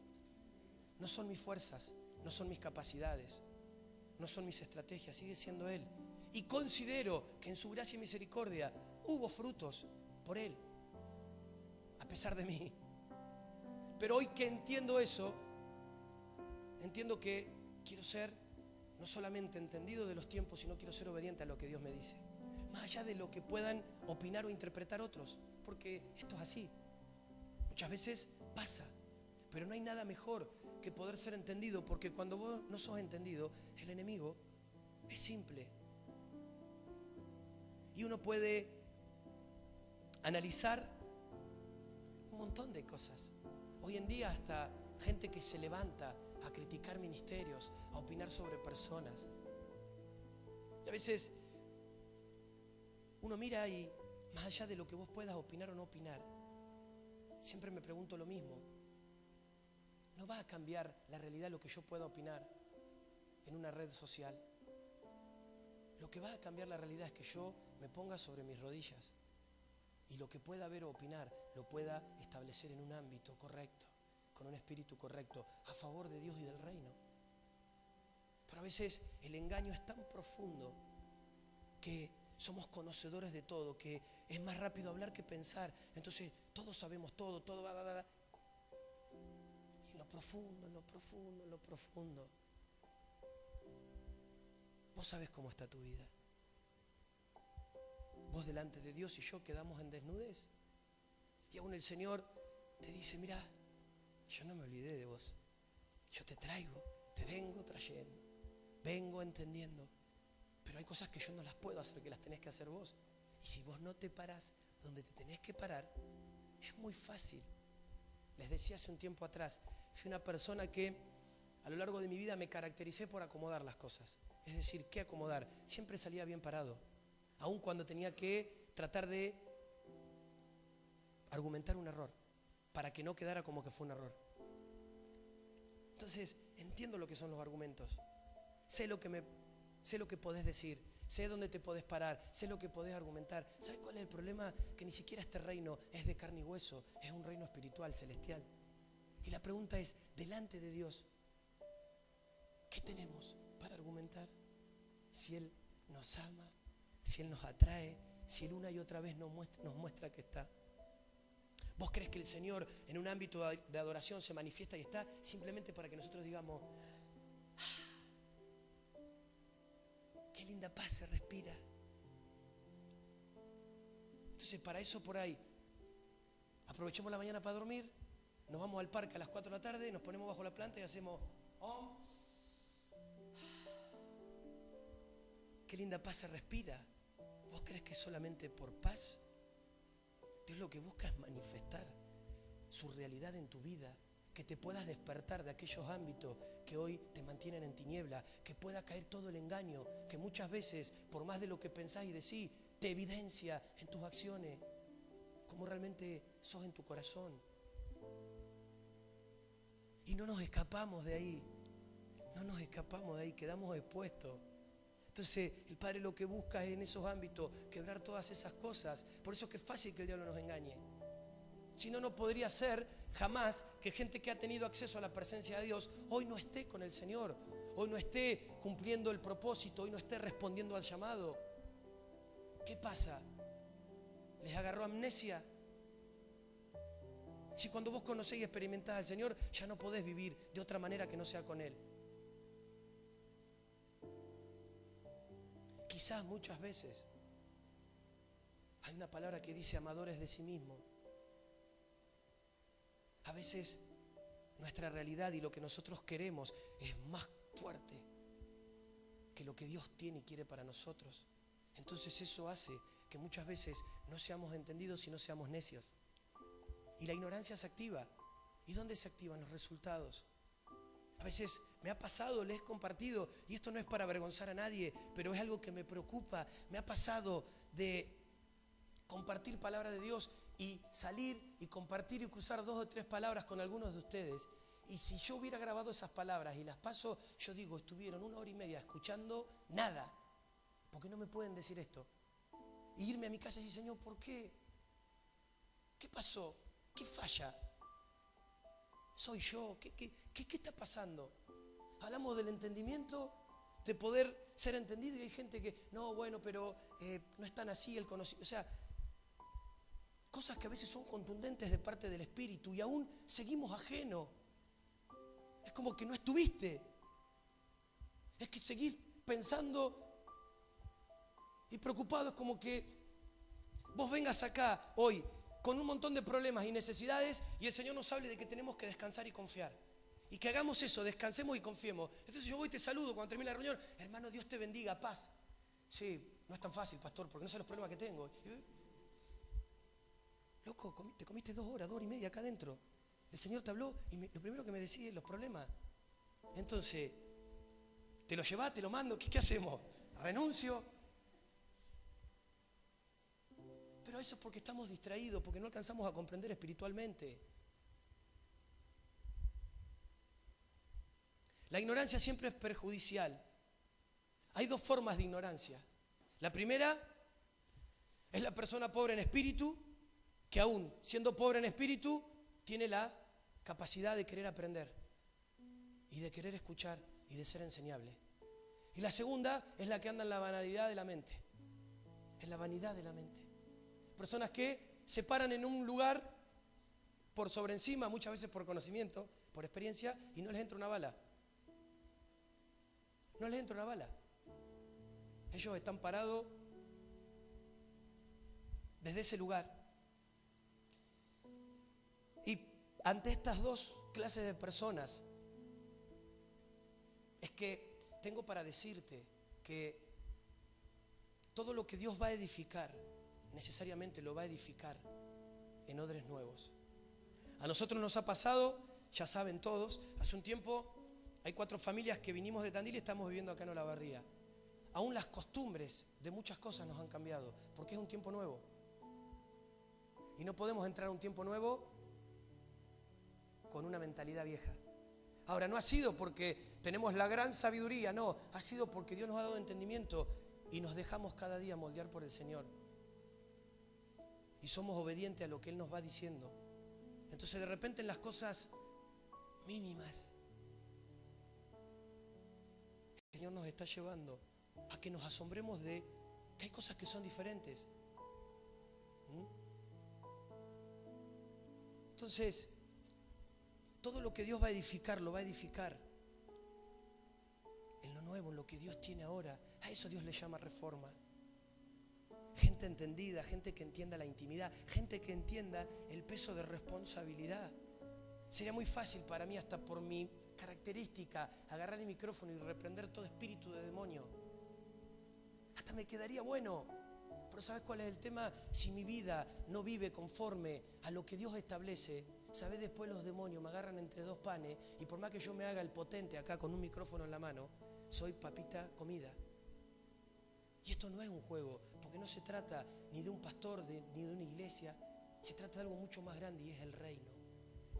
No son mis fuerzas, no son mis capacidades, no son mis estrategias, sigue siendo Él. Y considero que en su gracia y misericordia hubo frutos por Él, a pesar de mí. Pero hoy que entiendo eso, entiendo que quiero ser no solamente entendido de los tiempos, sino quiero ser obediente a lo que Dios me dice. Más allá de lo que puedan opinar o interpretar otros, porque esto es así. Muchas veces pasa, pero no hay nada mejor que poder ser entendido, porque cuando vos no sos entendido, el enemigo es simple. Y uno puede analizar un montón de cosas. Hoy en día hasta gente que se levanta a criticar ministerios, a opinar sobre personas. Y a veces uno mira y más allá de lo que vos puedas opinar o no opinar, siempre me pregunto lo mismo. No va a cambiar la realidad lo que yo pueda opinar en una red social. Lo que va a cambiar la realidad es que yo me ponga sobre mis rodillas y lo que pueda ver o opinar lo pueda establecer en un ámbito correcto, con un espíritu correcto, a favor de Dios y del reino. Pero a veces el engaño es tan profundo que somos conocedores de todo, que es más rápido hablar que pensar. Entonces todos sabemos todo, todo va. Y en lo profundo, en lo profundo, en lo profundo, vos sabés cómo está tu vida. Vos delante de Dios y yo quedamos en desnudez. Y aún el Señor te dice, mira, yo no me olvidé de vos. Yo te traigo, te vengo trayendo, vengo entendiendo. Pero hay cosas que yo no las puedo hacer, que las tenés que hacer vos. Y si vos no te parás donde te tenés que parar, es muy fácil. Les decía hace un tiempo atrás, fui una persona que a lo largo de mi vida me caractericé por acomodar las cosas. Es decir, ¿qué acomodar? Siempre salía bien parado. Aun cuando tenía que tratar de argumentar un error, para que no quedara como que fue un error. Entonces, entiendo lo que son los argumentos. Sé lo que podés decir, sé dónde te podés parar, sé lo que podés argumentar. ¿Sabes cuál es el problema? Que ni siquiera este reino es de carne y hueso, es un reino espiritual, celestial. Y la pregunta es, delante de Dios, ¿qué tenemos para argumentar? Si Él nos ama, si Él nos atrae, si Él una y otra vez nos muestra que está. ¿Vos crees que el Señor en un ámbito de adoración se manifiesta y está simplemente para que nosotros digamos, qué linda paz se respira? Entonces para eso por ahí, aprovechemos la mañana para dormir, nos vamos al parque a las 4 de la tarde, nos ponemos bajo la planta y hacemos Om. Qué linda paz se respira. ¿Vos crees que solamente por paz? Dios lo que busca es manifestar su realidad en tu vida, que te puedas despertar de aquellos ámbitos que hoy te mantienen en tiniebla, que pueda caer todo el engaño, que muchas veces, por más de lo que pensás y decís, te evidencia en tus acciones, cómo realmente sos en tu corazón. Y no nos escapamos de ahí, quedamos expuestos. Entonces el Padre lo que busca es en esos ámbitos quebrar todas esas cosas. Por eso es que es fácil que el diablo nos engañe. Si no, no podría ser jamás que gente que ha tenido acceso a la presencia de Dios hoy no esté con el Señor, hoy no esté cumpliendo el propósito, hoy no esté respondiendo al llamado. ¿Qué pasa? ¿Les agarró amnesia? Si cuando vos conocés y experimentás al Señor ya no podés vivir de otra manera que no sea con Él. Quizás muchas veces hay una palabra que dice amadores de sí mismos. A veces nuestra realidad y lo que nosotros queremos es más fuerte que lo que Dios tiene y quiere para nosotros. Entonces eso hace que muchas veces no seamos entendidos y no seamos necios. Y la ignorancia se activa. ¿Y dónde se activan los resultados? A veces me ha pasado, les he compartido, y esto no es para avergonzar a nadie, pero es algo que me preocupa. Me ha pasado de compartir palabra de Dios y salir y compartir y cruzar 2 o 3 palabras con algunos de ustedes. Y si yo hubiera grabado esas palabras y las paso, yo digo, estuvieron 1 hora y media escuchando nada. ¿Por qué no me pueden decir esto? Y irme a mi casa y decir, Señor, ¿por qué? ¿Qué pasó? ¿Qué falla? ¿Soy yo? ¿Qué está pasando? Hablamos del entendimiento, de poder ser entendido, y hay gente que, no, bueno, pero no es tan así el conocimiento. O sea, cosas que a veces son contundentes de parte del Espíritu y aún seguimos ajenos. Es como que no estuviste. Es que seguís pensando y preocupado. Es como que vos vengas acá hoy con un montón de problemas y necesidades y el Señor nos hable de que tenemos que descansar y confiar. Y que hagamos eso, descansemos y confiemos. Entonces yo voy y te saludo cuando termine la reunión. Hermano, Dios te bendiga, paz. Sí, no es tan fácil, pastor, porque no sé los problemas que tengo. Loco, te comiste 2 horas, 2 horas y media acá adentro. El Señor te habló y lo primero que me decís es los problemas. Entonces, ¿te lo llevás, te lo mando? ¿Qué hacemos? ¿Renuncio? Pero eso es porque estamos distraídos, porque no alcanzamos a comprender espiritualmente. La ignorancia siempre es perjudicial. Hay 2 formas de ignorancia. La primera es la persona pobre en espíritu, que aún siendo pobre en espíritu, tiene la capacidad de querer aprender y de querer escuchar y de ser enseñable. Y la segunda es la que anda en la banalidad de la mente, en la vanidad de la mente. Personas que se paran en un lugar por sobre encima, muchas veces por conocimiento, por experiencia, y no les entra una bala. No les entra una bala. Ellos están parados desde ese lugar. Y ante estas 2 clases de personas, es que tengo para decirte que todo lo que Dios va a edificar, necesariamente lo va a edificar en odres nuevos. A nosotros nos ha pasado, ya saben todos, hace un tiempo hay 4 familias que vinimos de Tandil y estamos viviendo acá en Olavarría. Aún las costumbres de muchas cosas nos han cambiado, porque es un tiempo nuevo. Y no podemos entrar a un tiempo nuevo con una mentalidad vieja. Ahora, no ha sido porque tenemos la gran sabiduría, no, ha sido porque Dios nos ha dado entendimiento y nos dejamos cada día moldear por el Señor. Y somos obedientes a lo que Él nos va diciendo. Entonces de repente en las cosas mínimas, el Señor nos está llevando a que nos asombremos de que hay cosas que son diferentes. Entonces, todo lo que Dios va a edificar, lo va a edificar en lo nuevo, en lo que Dios tiene ahora. A eso Dios le llama reforma. Gente entendida, gente que entienda la intimidad, gente que entienda el peso de responsabilidad. Sería muy fácil para mí, hasta por mi característica, agarrar el micrófono y reprender todo espíritu de demonio. Hasta me quedaría bueno. Pero ¿sabes cuál es el tema? Si mi vida no vive conforme a lo que Dios establece, ¿sabes? Después los demonios me agarran entre 2 panes y por más que yo me haga el potente acá con un micrófono en la mano, soy papita comida. Y esto no es un juego, porque no se trata ni de un pastor, ni de una iglesia. Se trata de algo mucho más grande y es el reino.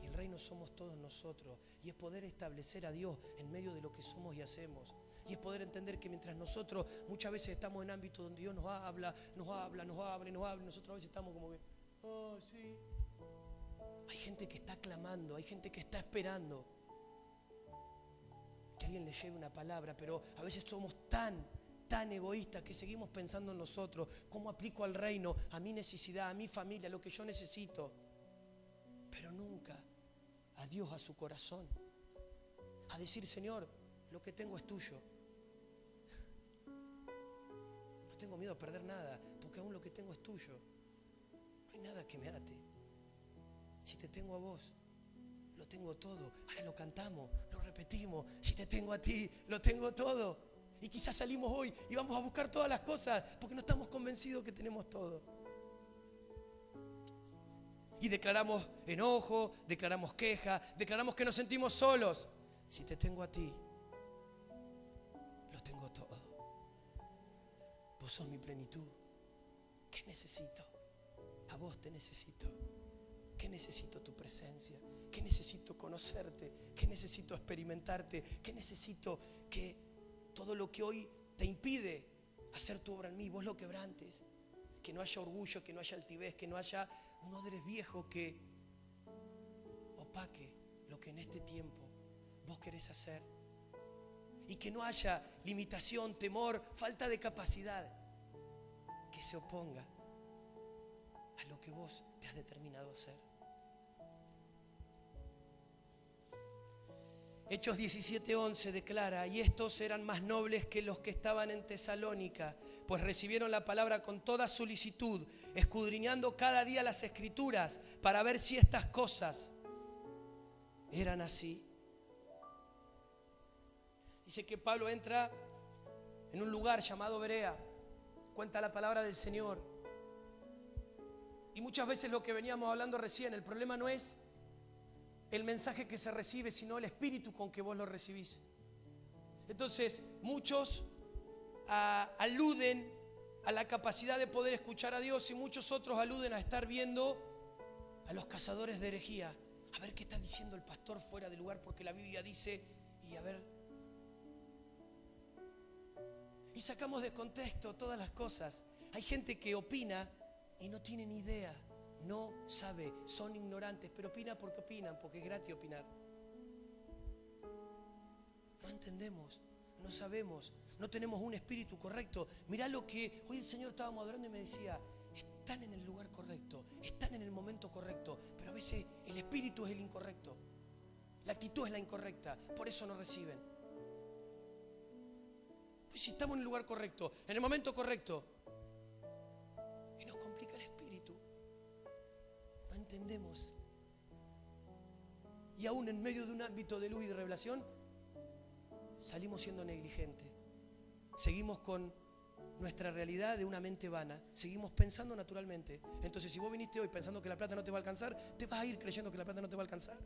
Y el reino somos todos nosotros. Y es poder establecer a Dios en medio de lo que somos y hacemos. Y es poder entender que mientras nosotros muchas veces estamos en ámbitos donde Dios nos habla, y nosotros a veces estamos como que, oh, sí. Hay gente que está clamando, hay gente que está esperando que alguien le lleve una palabra, pero a veces somos tan egoístas que seguimos pensando en nosotros, cómo aplico al reino, a mi necesidad, a mi familia, a lo que yo necesito, pero nunca a Dios, a su corazón, a decir, Señor, lo que tengo es tuyo. No tengo miedo a perder nada, porque aún lo que tengo es tuyo. No hay nada que me ate. Si te tengo a vos, lo tengo todo. Ahora lo cantamos, lo repetimos. Si te tengo a ti, lo tengo todo. Y quizás salimos hoy y vamos a buscar todas las cosas porque no estamos convencidos que tenemos todo. Y declaramos enojo, declaramos queja, declaramos que nos sentimos solos. Si te tengo a ti, lo tengo todo. Vos sos mi plenitud. ¿Qué necesito? A vos te necesito. ¿Qué necesito? Tu presencia. ¿Qué necesito? Conocerte. ¿Qué necesito? Experimentarte. ¿Qué necesito? Que todo lo que hoy te impide hacer tu obra en mí, vos lo quebrantes. Que no haya orgullo, que no haya altivez, que no haya un odre viejo que opaque lo que en este tiempo vos querés hacer. Y que no haya limitación, temor, falta de capacidad que se oponga a lo que vos te has determinado a hacer. Hechos 17:11 declara: y estos eran más nobles que los que estaban en Tesalónica, pues recibieron la palabra con toda solicitud, escudriñando cada día las Escrituras para ver si estas cosas eran así. Dice que Pablo entra en un lugar llamado Berea, cuenta la palabra del Señor. Y muchas veces lo que veníamos hablando recién, el problema no es el mensaje que se recibe, sino el espíritu con que vos lo recibís. Entonces, muchos aluden a la capacidad de poder escuchar a Dios y muchos otros aluden a estar viendo a los cazadores de herejía. A ver qué está diciendo el pastor fuera de lugar, porque la Biblia dice, y a ver. Y sacamos de contexto todas las cosas. Hay gente que opina y no tiene ni idea. No sabe, son ignorantes, pero opina porque opinan, porque es gratis opinar. No entendemos, no sabemos, no tenemos un espíritu correcto. Mirá lo que hoy el Señor estábamos adorando y me decía: están en el lugar correcto, están en el momento correcto, pero a veces el espíritu es el incorrecto, la actitud es la incorrecta, por eso no reciben. Pues si estamos en el lugar correcto, en el momento correcto, y nos complica el espíritu, no entendemos. Y aún en medio de un ámbito de luz y de revelación, salimos siendo negligentes. Seguimos con nuestra realidad de una mente vana. Seguimos pensando naturalmente. Entonces, si vos viniste hoy pensando que la plata no te va a alcanzar, te vas a ir creyendo que la plata no te va a alcanzar.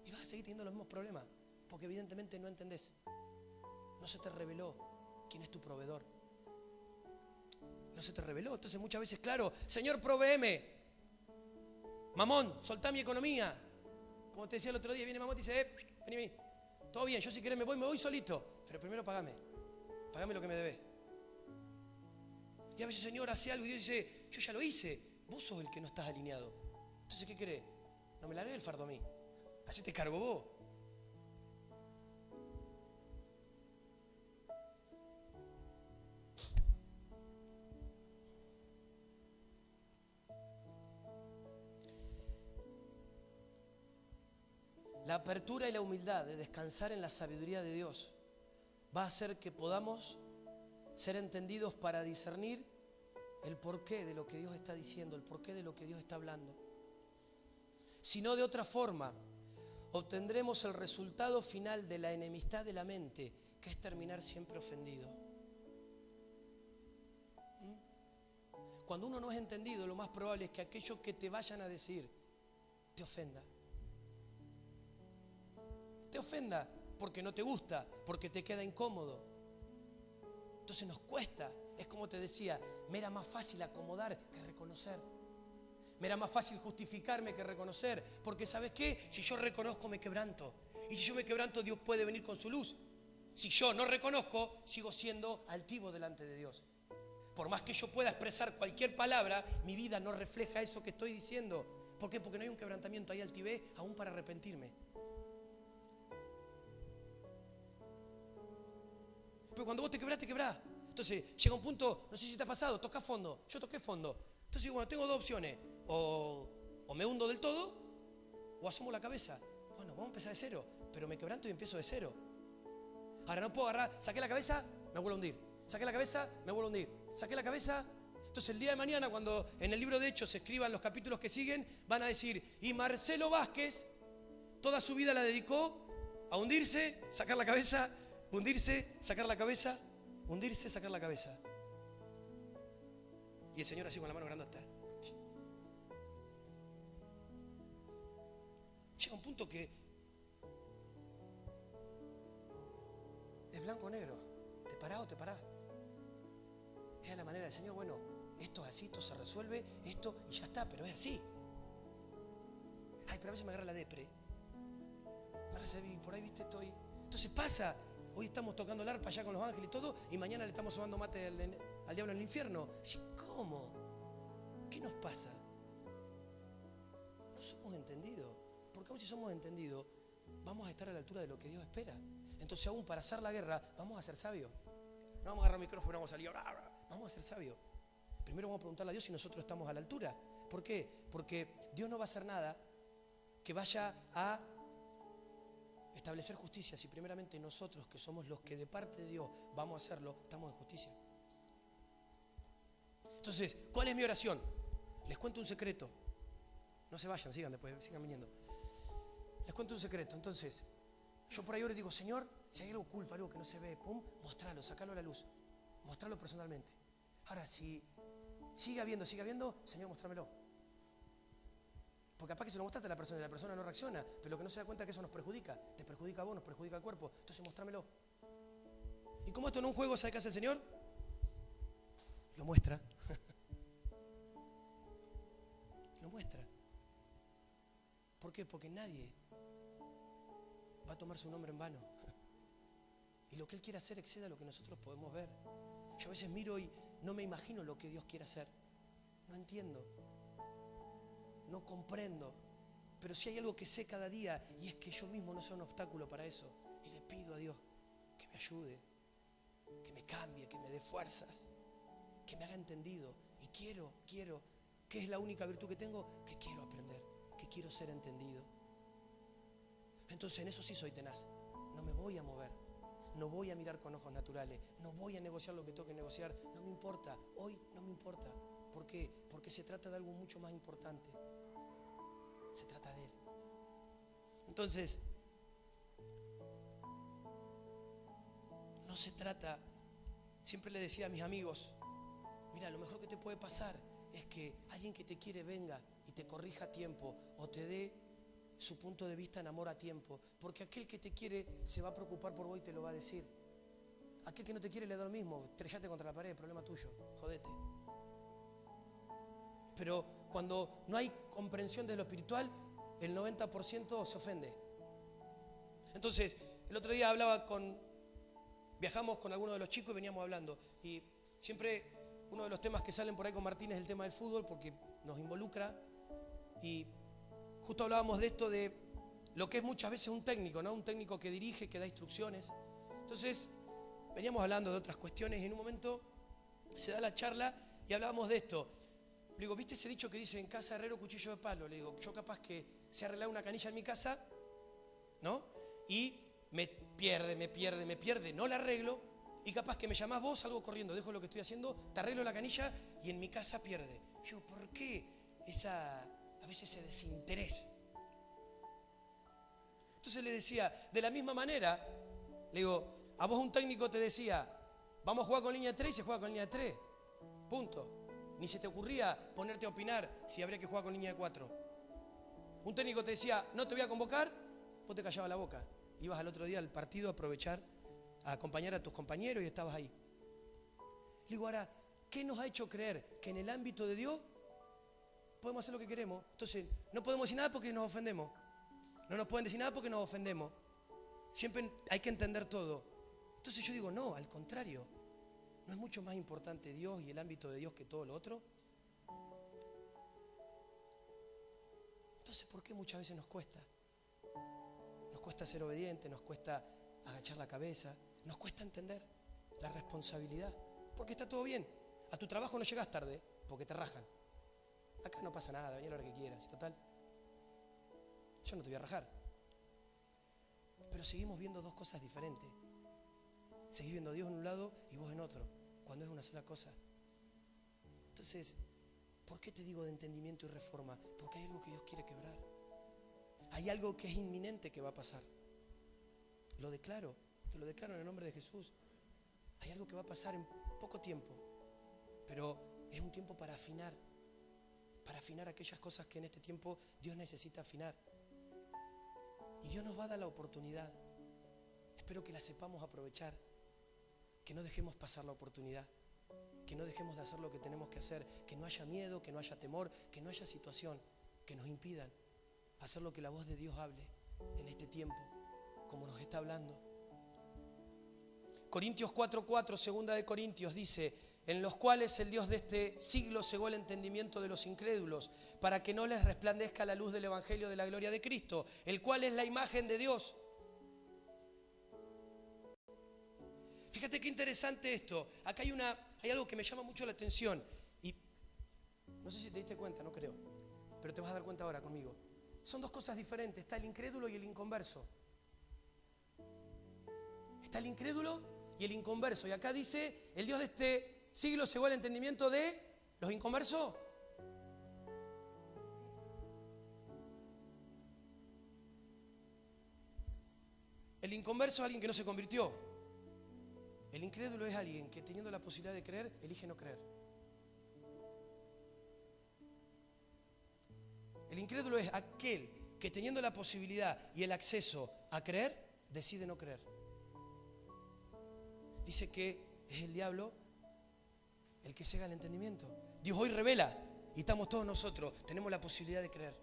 Y vas a seguir teniendo los mismos problemas, porque evidentemente no entendés. No se te reveló quién es tu proveedor. No se te reveló. Entonces muchas veces, claro, Señor, provéeme. Mamón, soltá mi economía. Como te decía el otro día, viene Mamón y dice: vení. Todo bien, yo si querés me voy solito. Pero primero pagame lo que me debes. Y a veces, Señor, hace algo y Dios dice: yo ya lo hice, vos sos el que no estás alineado. Entonces, ¿qué querés? No me largues el fardo a mí, hacete cargo vos. La apertura y la humildad de descansar en la sabiduría de Dios va a hacer que podamos ser entendidos para discernir el porqué de lo que Dios está diciendo, el porqué de lo que Dios está hablando. Si no, de otra forma, obtendremos el resultado final de la enemistad de la mente, que es terminar siempre ofendido. Cuando uno no es entendido, lo más probable es que aquello que te vayan a decir te ofenda. Te ofenda porque no te gusta, porque te queda incómodo. Entonces nos cuesta. Es como te decía, me era más fácil acomodar que reconocer. Me era más fácil justificarme que reconocer. Porque ¿sabes qué? Si yo reconozco, me quebranto. Y si yo me quebranto, Dios puede venir con su luz. Si yo no reconozco, sigo siendo altivo delante de Dios. Por más que yo pueda expresar cualquier palabra, mi vida no refleja eso que estoy diciendo. ¿Por qué? Porque no hay un quebrantamiento, hay altivez aún para arrepentirme. Pero cuando vos te quebrás. Entonces llega un punto, no sé si te ha pasado, tocás fondo. Yo toqué fondo. Entonces bueno, tengo dos opciones. O me hundo del todo, o asomo la cabeza. Bueno, vamos a empezar de cero. Pero me quebranto y empiezo de cero. Ahora no puedo agarrar, saqué la cabeza, me vuelvo a hundir. Saqué la cabeza, me vuelvo a hundir. Saqué la cabeza. Entonces el día de mañana, cuando en el libro de Hechos se escriban los capítulos que siguen, van a decir: y Marcelo Vázquez toda su vida la dedicó a hundirse, sacar la cabeza, hundirse, sacar la cabeza, hundirse, sacar la cabeza. Y el Señor así con la mano grande está. Llega un punto que es blanco o negro. ¿Te parás o te parás? Es la manera del Señor. Bueno, esto es así, esto se resuelve, esto y ya está, pero es así. Ay, pero a veces me agarra la depre. Me agarra por ahí, viste, estoy. Entonces pasa. Hoy estamos tocando el arpa allá con los ángeles y todo, y mañana le estamos tomando mate al diablo en el infierno. ¿Cómo? ¿Qué nos pasa? No somos entendidos. Porque aún si somos entendidos, vamos a estar a la altura de lo que Dios espera. Entonces aún para hacer la guerra, vamos a ser sabios. No vamos a agarrar el micrófono, vamos a salir, vamos a ser sabios. Primero vamos a preguntarle a Dios si nosotros estamos a la altura. ¿Por qué? Porque Dios no va a hacer nada que vaya a establecer justicia, si primeramente nosotros, que somos los que de parte de Dios vamos a hacerlo, estamos en justicia? Entonces, ¿cuál es mi oración? Les cuento un secreto. No se vayan, sigan después, sigan viniendo. Les cuento un secreto. Entonces, yo por ahí ahora digo, Señor, si hay algo oculto, algo que no se ve, pum, mostralo, sacalo a la luz. Mostralo personalmente. Ahora, si sigue habiendo, Señor, mostrámelo. Porque capaz que se lo mostraste a la persona no reacciona, pero lo que no se da cuenta es que eso nos perjudica. Te perjudica a vos, nos perjudica al cuerpo. Entonces, mostrámelo. ¿Y cómo esto en un juego sabe qué hace el Señor? Lo muestra. Lo muestra. ¿Por qué? Porque nadie va a tomar su nombre en vano. Y lo que Él quiere hacer excede a lo que nosotros podemos ver. Yo a veces miro y no me imagino lo que Dios quiere hacer. No entiendo. No comprendo. Pero sí hay algo que sé cada día, y es que yo mismo no sea un obstáculo para eso. Y le pido a Dios que me ayude, que me cambie, que me dé fuerzas, que me haga entendido. Y quiero, que es la única virtud que tengo, que quiero aprender, que quiero ser entendido. Entonces en eso sí soy tenaz. No me voy a mover, no voy a mirar con ojos naturales, no voy a negociar lo que tengo que negociar. No me importa, hoy no me importa. ¿Por qué? Porque se trata de algo mucho más importante. Se trata de Él. Entonces, no se trata, siempre le decía a mis amigos, mira, lo mejor que te puede pasar es que alguien que te quiere venga y te corrija a tiempo o te dé su punto de vista en amor a tiempo, porque aquel que te quiere se va a preocupar por vos y te lo va a decir. Aquel que no te quiere le da lo mismo, estrellate contra la pared, problema tuyo, jodete. Pero cuando no hay comprensión de lo espiritual, el 90% se ofende. Entonces, el otro día viajamos con algunos de los chicos y veníamos hablando, y siempre uno de los temas que salen por ahí con Martín es el tema del fútbol, porque nos involucra, y justo hablábamos de esto, de lo que es muchas veces un técnico, ¿no? Un técnico que dirige, que da instrucciones. Entonces, veníamos hablando de otras cuestiones y en un momento se da la charla y hablábamos de esto. Le digo, ¿viste ese dicho que dice en casa herrero cuchillo de palo? Le digo, yo capaz que se ha arreglado una canilla en mi casa, ¿no? Y me pierde, no la arreglo, y capaz que me llamás vos, salgo corriendo, dejo lo que estoy haciendo, te arreglo la canilla y en mi casa pierde. Yo, ¿por qué a veces ese desinterés? Entonces le decía, de la misma manera, le digo, a vos un técnico te decía, vamos a jugar con línea de 3 y se juega con línea de 3. Punto. Ni se te ocurría ponerte a opinar si habría que jugar con línea de 4. Un técnico te decía, no te voy a convocar, vos te callabas la boca. Ibas al otro día al partido a aprovechar, a acompañar a tus compañeros y estabas ahí. Le digo, ahora, ¿qué nos ha hecho creer que en el ámbito de Dios podemos hacer lo que queremos? Entonces, no podemos decir nada porque nos ofendemos. No nos pueden decir nada porque nos ofendemos. Siempre hay que entender todo. Entonces yo digo, no, al contrario. ¿No es mucho más importante Dios y el ámbito de Dios que todo lo otro? Entonces, ¿por qué muchas veces nos cuesta? Nos cuesta ser obedientes, nos cuesta agachar la cabeza, nos cuesta entender la responsabilidad. Porque está todo bien. A tu trabajo no llegas tarde porque te rajan. Acá no pasa nada, vení a la hora que quieras. Total, yo no te voy a rajar. Pero seguimos viendo dos cosas diferentes. Seguís viendo a Dios en un lado y vos en otro, cuando es una sola cosa. Entonces, ¿por qué te digo de entendimiento y reforma? Porque hay algo que Dios quiere quebrar. Hay algo que es inminente que va a pasar. Lo declaro, te lo declaro en el nombre de Jesús. Hay algo que va a pasar en poco tiempo, pero es un tiempo para afinar aquellas cosas que en este tiempo Dios necesita afinar. Y Dios nos va a dar la oportunidad. Espero que la sepamos aprovechar. Que no dejemos pasar la oportunidad. Que no dejemos de hacer lo que tenemos que hacer. Que no haya miedo, que no haya temor, que no haya situación que nos impidan hacer lo que la voz de Dios hable en este tiempo, como nos está hablando. Corintios 4:4, segunda de Corintios, dice: en los cuales el Dios de este siglo cegó el entendimiento de los incrédulos, para que no les resplandezca la luz del evangelio de la gloria de Cristo, el cual es la imagen de Dios. Fíjate qué interesante esto. Acá hay algo que me llama mucho la atención. Y no sé si te diste cuenta, no creo, pero te vas a dar cuenta ahora conmigo. Son dos cosas diferentes. Está el incrédulo y el inconverso. Está el incrédulo y el inconverso. Y acá dice, el Dios de este siglo cegó el entendimiento de los inconversos. El inconverso es alguien que no se convirtió. El incrédulo es alguien que, teniendo la posibilidad de creer, elige no creer. El incrédulo es aquel que, teniendo la posibilidad y el acceso a creer, decide no creer. Dice que es el diablo el que cega el entendimiento. Dios hoy revela y estamos todos nosotros, tenemos la posibilidad de creer.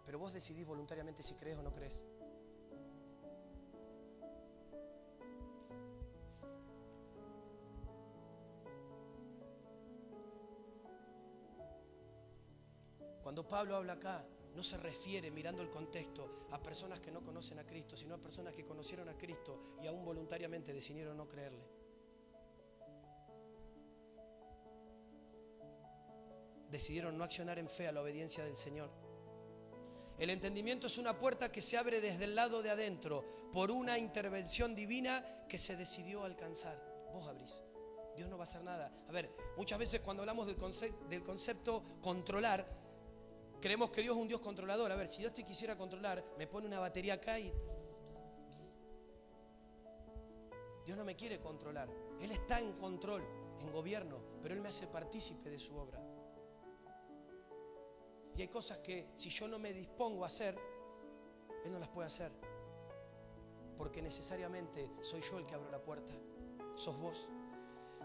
Pero vos decidís voluntariamente si crees o no crees. Cuando Pablo habla acá, no se refiere, mirando el contexto, a personas que no conocen a Cristo, sino a personas que conocieron a Cristo y aún voluntariamente decidieron no creerle. Decidieron no accionar en fe a la obediencia del Señor. El entendimiento es una puerta que se abre desde el lado de adentro por una intervención divina que se decidió alcanzar. Vos abrís. Dios no va a hacer nada. A ver, muchas veces cuando hablamos del concepto controlar, creemos que Dios es un Dios controlador. A ver, si Dios te quisiera controlar, me pone una batería acá y... Dios no me quiere controlar. Él está en control, en gobierno, pero Él me hace partícipe de su obra. Y hay cosas que si yo no me dispongo a hacer, Él no las puede hacer. Porque necesariamente soy yo el que abro la puerta. Sos vos.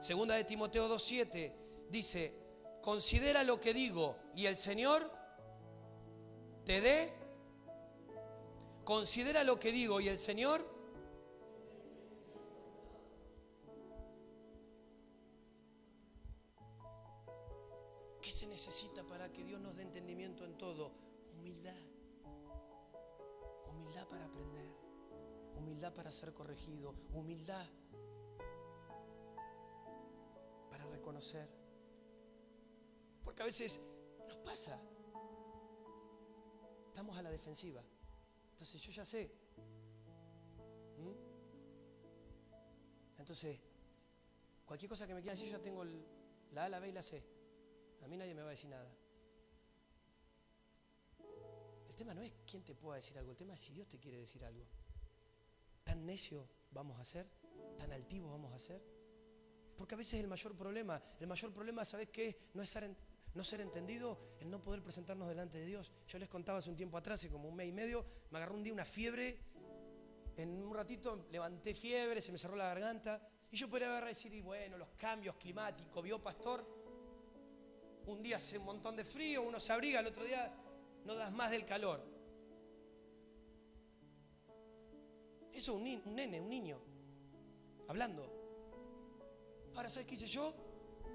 Segunda de Timoteo 2:7 dice, considera lo que digo y el Señor te dé. Considera lo que digo y el Señor. ¿Qué se necesita para que Dios nos dé entendimiento en todo? Humildad. Humildad para aprender. Humildad para ser corregido. Humildad para reconocer. Porque a veces nos pasa. Estamos a la defensiva. Entonces yo ya sé. Entonces, cualquier cosa que me quieran decir, yo ya tengo la A, la B y la C. A mí nadie me va a decir nada. El tema no es quién te pueda decir algo, el tema es si Dios te quiere decir algo. ¿Tan necio vamos a ser? ¿Tan altivos vamos a ser? Porque a veces el mayor problema, ¿sabes qué es? No ser entendido, el no poder presentarnos delante de Dios. Yo les contaba hace un tiempo atrás, hace como un mes y medio, me agarró un día una fiebre. En un ratito levanté fiebre, se me cerró la garganta. Y yo podría agarrar y decir, y bueno, los cambios climáticos, ¿vio, pastor? Un día hace un montón de frío, uno se abriga, el otro día no das más del calor. Eso es un nene, un niño, hablando. Ahora, ¿sabes qué hice yo?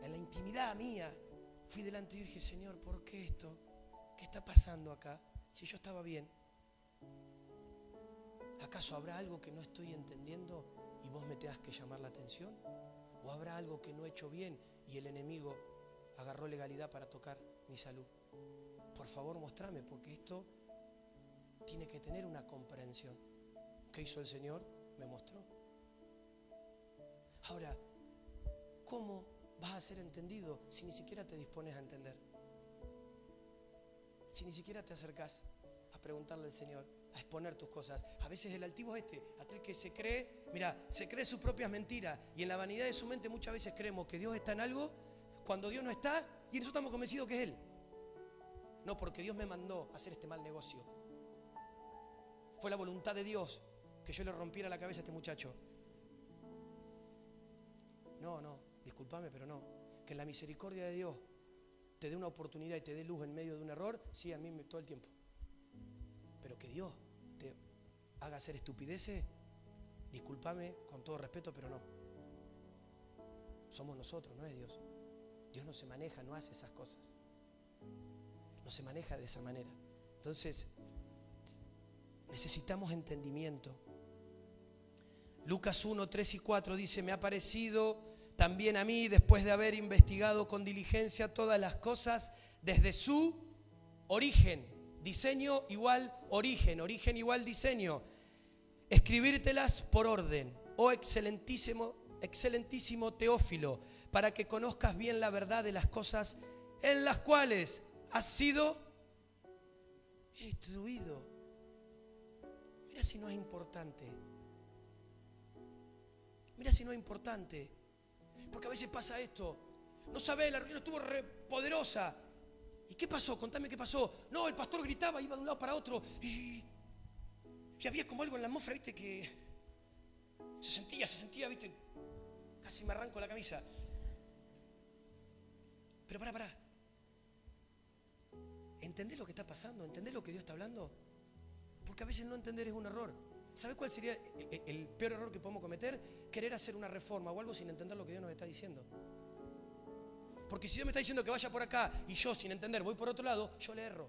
En la intimidad mía, fui delante y dije, Señor, ¿por qué esto? ¿Qué está pasando acá? Si yo estaba bien. ¿Acaso habrá algo que no estoy entendiendo y vos me tengas que llamar la atención? ¿O habrá algo que no he hecho bien y el enemigo agarró legalidad para tocar mi salud? Por favor, mostrame, porque esto tiene que tener una comprensión. ¿Qué hizo el Señor? Me mostró. Ahora, ¿cómo vas a ser entendido si ni siquiera te dispones a entender? Si ni siquiera te acercás a preguntarle al Señor, a exponer tus cosas. A veces el altivo es aquel que se cree, se cree sus propias mentiras, y en la vanidad de su mente muchas veces creemos que Dios está en algo cuando Dios no está, y nosotros estamos convencidos que es Él. No, porque Dios me mandó a hacer este mal negocio. Fue la voluntad de Dios que yo le rompiera la cabeza a este muchacho. No, discúlpame, pero no. Que la misericordia de Dios te dé una oportunidad y te dé luz en medio de un error, sí, a mí todo el tiempo. Pero que Dios te haga hacer estupideces, discúlpame con todo respeto, pero no. Somos nosotros, no es Dios. Dios no se maneja, no hace esas cosas. No se maneja de esa manera. Entonces, necesitamos entendimiento. Lucas 1, 3 y 4 dice, me ha parecido también a mí, después de haber investigado con diligencia todas las cosas desde su Origen, diseño igual origen, origen igual diseño. Escribírtelas por orden, oh excelentísimo Teófilo, para que conozcas bien la verdad de las cosas en las cuales has sido instruido. Mira si no es importante. Mira si no es importante. Porque a veces pasa esto. No sabés, la reunión estuvo re poderosa. ¿Y qué pasó? Contame qué pasó. No, el pastor gritaba, iba de un lado para otro. Y había como algo en la atmósfera, viste, que se sentía, viste. Casi me arranco la camisa. Pero pará. ¿Entendés lo que está pasando? ¿Entendés lo que Dios está hablando? Porque a veces no entender es un error. ¿Sabés cuál sería el peor error que podemos cometer? Querer hacer una reforma o algo sin entender lo que Dios nos está diciendo. Porque si Dios me está diciendo que vaya por acá y yo sin entender voy por otro lado, yo le erro.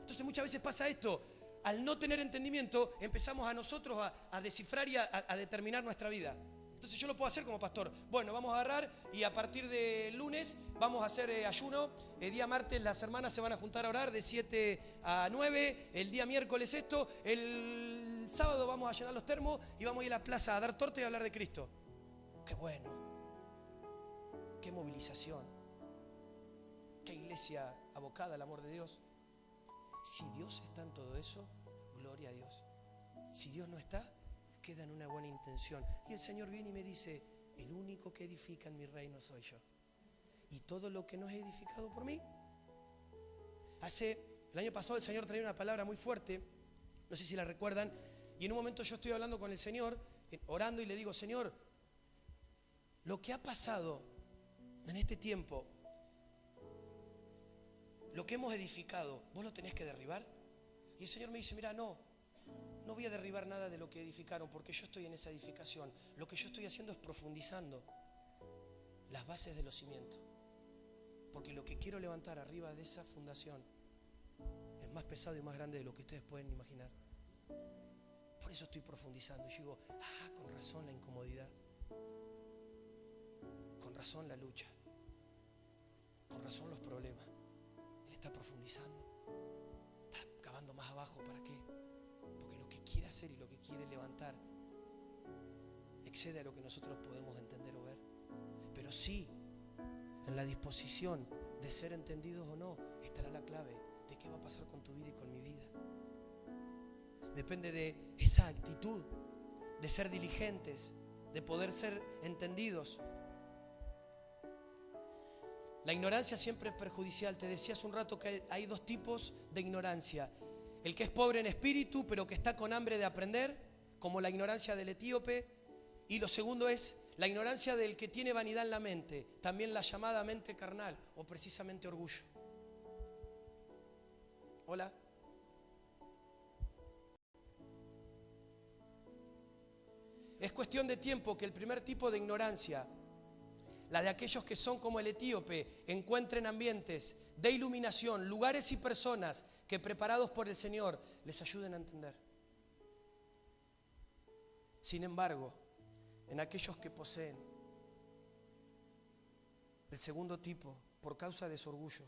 Entonces muchas veces pasa esto. Al no tener entendimiento empezamos a nosotros a descifrar y a determinar nuestra vida. Entonces yo lo puedo hacer como pastor. Bueno, vamos a agarrar y a partir de lunes vamos a hacer ayuno. El día martes las hermanas se van a juntar a orar de 7 a 9. El día miércoles esto. El sábado vamos a llenar los termos y vamos a ir a la plaza a dar torta y a hablar de Cristo. ¡Qué bueno! ¡Qué movilización! ¡Qué iglesia abocada al amor de Dios! Si Dios está en todo eso, gloria a Dios. Si Dios no está, queda en una buena intención. Y el Señor viene y me dice, el único que edifica en mi reino soy yo. Y todo lo que no es edificado por mí. El año pasado el Señor traía una palabra muy fuerte, no sé si la recuerdan, y en un momento yo estoy hablando con el Señor, orando y le digo, Señor, lo que ha pasado en este tiempo, lo que hemos edificado, ¿vos lo tenés que derribar? Y el Señor me dice, mira, no voy a derribar nada de lo que edificaron porque yo estoy en esa edificación. Lo que yo estoy haciendo es profundizando las bases de los cimientos. Porque lo que quiero levantar arriba de esa fundación es más pesado y más grande de lo que ustedes pueden imaginar. Por eso estoy profundizando. Y yo digo, con razón la incomodidad. Con razón la lucha. Con razón los problemas. Él está profundizando. Está cavando más abajo. ¿Para qué? Porque lo que quiere hacer y lo que quiere levantar excede a lo que nosotros podemos entender o ver. Pero sí, en la disposición de ser entendidos o no, estará la clave de qué va a pasar con tu vida y con mi vida. Depende de esa actitud, de ser diligentes, de poder ser entendidos. La ignorancia siempre es perjudicial. Te decía hace un rato que hay dos tipos de ignorancia. El que es pobre en espíritu, pero que está con hambre de aprender, como la ignorancia del etíope. Y lo segundo es la ignorancia del que tiene vanidad en la mente, también la llamada mente carnal o precisamente orgullo. Hola. Es cuestión de tiempo que el primer tipo de ignorancia, la de aquellos que son como el etíope, encuentren ambientes de iluminación, lugares y personas que preparados por el Señor les ayuden a entender. Sin embargo, en aquellos que poseen el segundo tipo, por causa de su orgullo,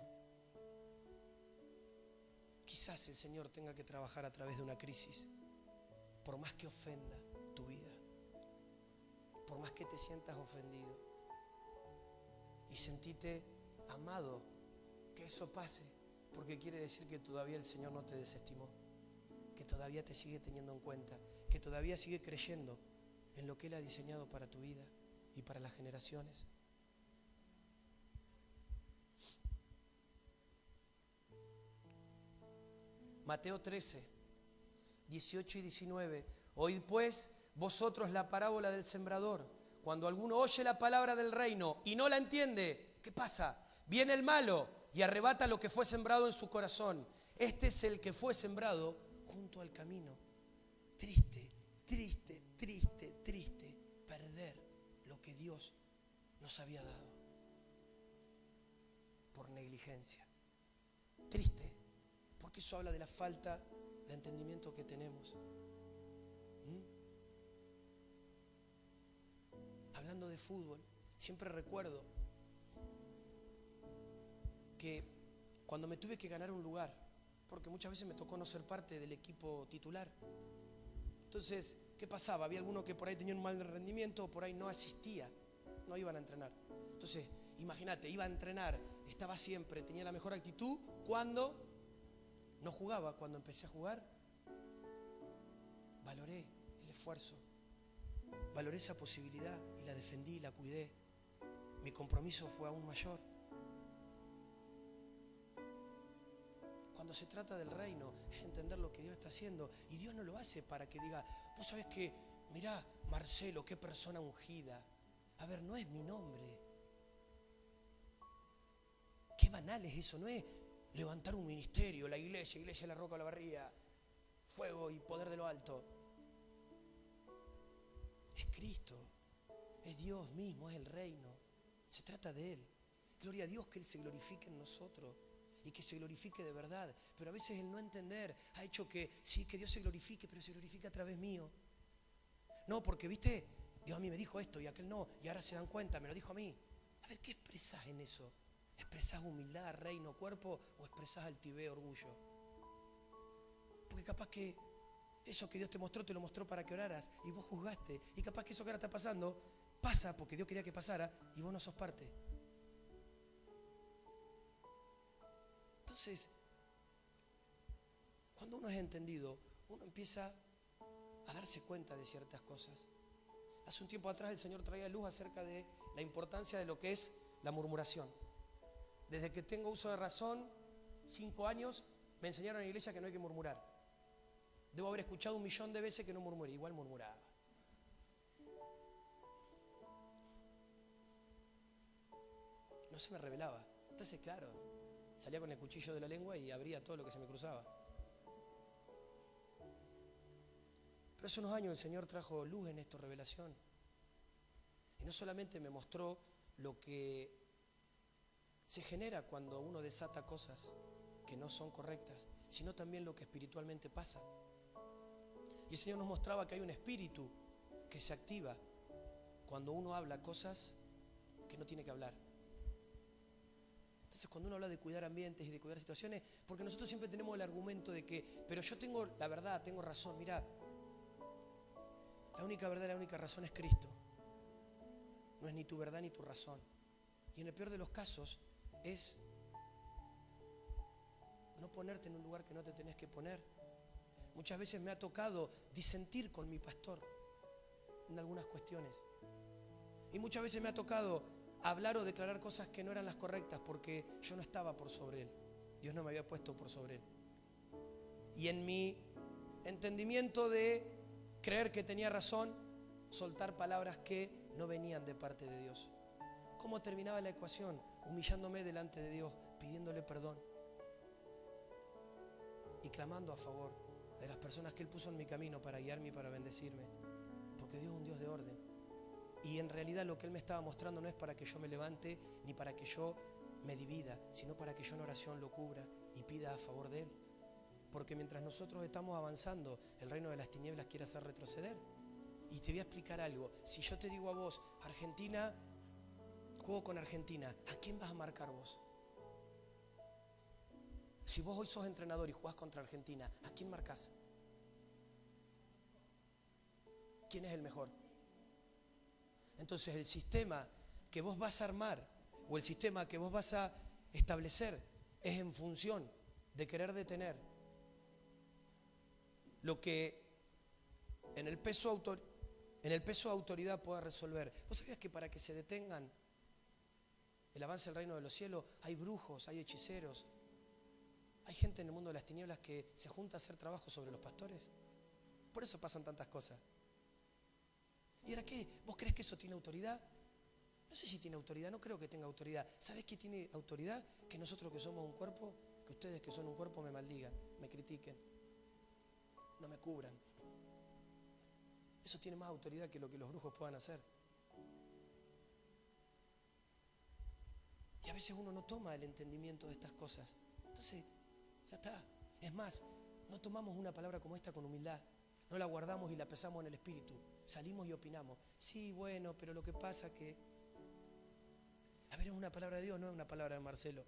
quizás el Señor tenga que trabajar a través de una crisis, por más que ofenda tu vida, por más que te sientas ofendido y sentite amado, que eso pase, porque quiere decir que todavía el Señor no te desestimó, que todavía te sigue teniendo en cuenta, que todavía sigue creyendo en lo que Él ha diseñado para tu vida y para las generaciones. Mateo 13, 18 y 19. Oíd pues vosotros la parábola del sembrador. Cuando alguno oye la palabra del reino y no la entiende, ¿qué pasa? Viene el malo y arrebata lo que fue sembrado en su corazón. Este es el que fue sembrado junto al camino. Triste, triste, triste, triste perder lo que Dios nos había dado por negligencia. Triste, porque eso habla de la falta de entendimiento que tenemos. Hablando de fútbol, siempre recuerdo que cuando me tuve que ganar un lugar, porque muchas veces me tocó no ser parte del equipo titular. Entonces, ¿qué pasaba? Había alguno que por ahí tenía un mal rendimiento, o por ahí no asistía, no iban a entrenar. Entonces, imagínate, iba a entrenar, estaba siempre, tenía la mejor actitud. Cuando no jugaba, cuando empecé a jugar, valoré el esfuerzo, valoré esa posibilidad y la defendí, la cuidé. Mi compromiso fue aún mayor. Cuando se trata del reino, es entender lo que Dios está haciendo. Y Dios no lo hace para que diga, vos sabés que, mirá, Marcelo, qué persona ungida. A ver, no es mi nombre. Qué banal es eso, no es levantar un ministerio, la iglesia de la Roca Olavarría, fuego y poder de lo alto. Es Cristo, es Dios mismo, es el reino. Se trata de Él. Gloria a Dios que Él se glorifique en nosotros y que se glorifique de verdad. Pero a veces el no entender ha hecho que, sí, que Dios se glorifique, pero se glorifique a través mío. No, porque, viste, Dios a mí me dijo esto y aquel no, y ahora se dan cuenta, me lo dijo a mí. A ver, ¿qué expresás en eso? ¿Expresás humildad, reino, cuerpo o expresás altivez, orgullo? Porque capaz que eso que Dios te mostró, te lo mostró para que oraras y vos juzgaste. Y capaz que eso que ahora está pasando, pasa porque Dios quería que pasara y vos no sos parte. Entonces, cuando uno es entendido, uno empieza a darse cuenta de ciertas cosas. Hace un tiempo atrás el Señor traía luz acerca de la importancia de lo que es la murmuración. Desde que tengo uso de razón, 5 años, me enseñaron en la iglesia que no hay que murmurar. Debo haber escuchado 1.000.000 de veces que no murmure, igual murmuraba. No se me revelaba. Entonces, claro, salía con el cuchillo de la lengua y abría todo lo que se me cruzaba. Pero hace unos años el Señor trajo luz en esto, revelación. Y no solamente me mostró lo que se genera cuando uno desata cosas que no son correctas, sino también lo que espiritualmente pasa. Y el Señor nos mostraba que hay un espíritu que se activa cuando uno habla cosas que no tiene que hablar. Entonces, cuando uno habla de cuidar ambientes y de cuidar situaciones, porque nosotros siempre tenemos el argumento de que, pero yo tengo la verdad, tengo razón. Mirá, la única verdad y la única razón es Cristo. No es ni tu verdad ni tu razón. Y en el peor de los casos es no ponerte en un lugar que no te tenés que poner. Muchas veces me ha tocado disentir con mi pastor en algunas cuestiones. Y muchas veces me ha tocado hablar o declarar cosas que no eran las correctas porque yo no estaba por sobre él. Dios no me había puesto por sobre él. Y en mi entendimiento de creer que tenía razón, soltar palabras que no venían de parte de Dios. ¿Cómo terminaba la ecuación? Humillándome delante de Dios, pidiéndole perdón y clamando a favor de las personas que Él puso en mi camino para guiarme y para bendecirme. Porque Dios es un Dios de orden. Y en realidad lo que Él me estaba mostrando no es para que yo me levante ni para que yo me divida, sino para que yo en oración lo cubra y pida a favor de Él. Porque mientras nosotros estamos avanzando, el reino de las tinieblas quiere hacer retroceder. Y te voy a explicar algo. Si yo te digo a vos, Argentina, juego con Argentina, ¿a quién vas a marcar vos? Si vos hoy sos entrenador y jugás contra Argentina, ¿a quién marcás? ¿Quién es el mejor? Entonces el sistema que vos vas a armar o el sistema que vos vas a establecer es en función de querer detener lo que en el peso de autoridad pueda resolver. ¿Vos sabías que para que se detengan el avance del reino de los cielos hay brujos, hay hechiceros? Hay gente en el mundo de las tinieblas que se junta a hacer trabajo sobre los pastores. Por eso pasan tantas cosas. ¿Y ahora qué? ¿Vos crees que eso tiene autoridad? No sé si tiene autoridad, no creo que tenga autoridad. ¿Sabés qué tiene autoridad? Que nosotros que somos un cuerpo, que ustedes que son un cuerpo me maldigan, me critiquen, no me cubran. Eso tiene más autoridad que lo que los brujos puedan hacer. Y a veces uno no toma el entendimiento de estas cosas. Entonces, ya está. Es más, no tomamos una palabra como esta con humildad. No la guardamos y la pesamos en el espíritu. Salimos y opinamos. Sí, bueno, pero lo que pasa que... A ver, es una palabra de Dios, no es una palabra de Marcelo.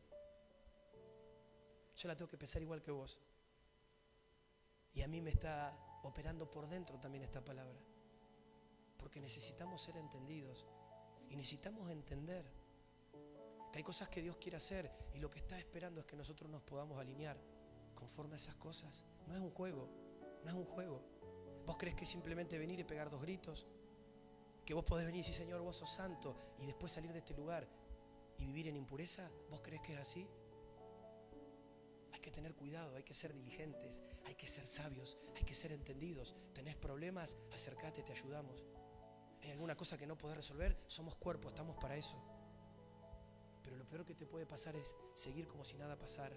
Yo la tengo que pensar igual que vos. Y a mí me está operando por dentro también esta palabra. Porque necesitamos ser entendidos. Y necesitamos entender que hay cosas que Dios quiere hacer. Y lo que está esperando es que nosotros nos podamos alinear conforme a esas cosas. No es un juego. No es un juego. ¿Vos crees que es simplemente venir y pegar 2 gritos? Que vos podés venir y decir, Señor, vos sos santo, y después salir de este lugar y vivir en impureza. ¿Vos crees que es así? Hay que tener cuidado, hay que ser diligentes, hay que ser sabios, hay que ser entendidos. ¿Tenés problemas? Acércate, te ayudamos. ¿Hay alguna cosa que no podés resolver? Somos cuerpo, estamos para eso. Pero lo peor que te puede pasar es seguir como si nada pasara.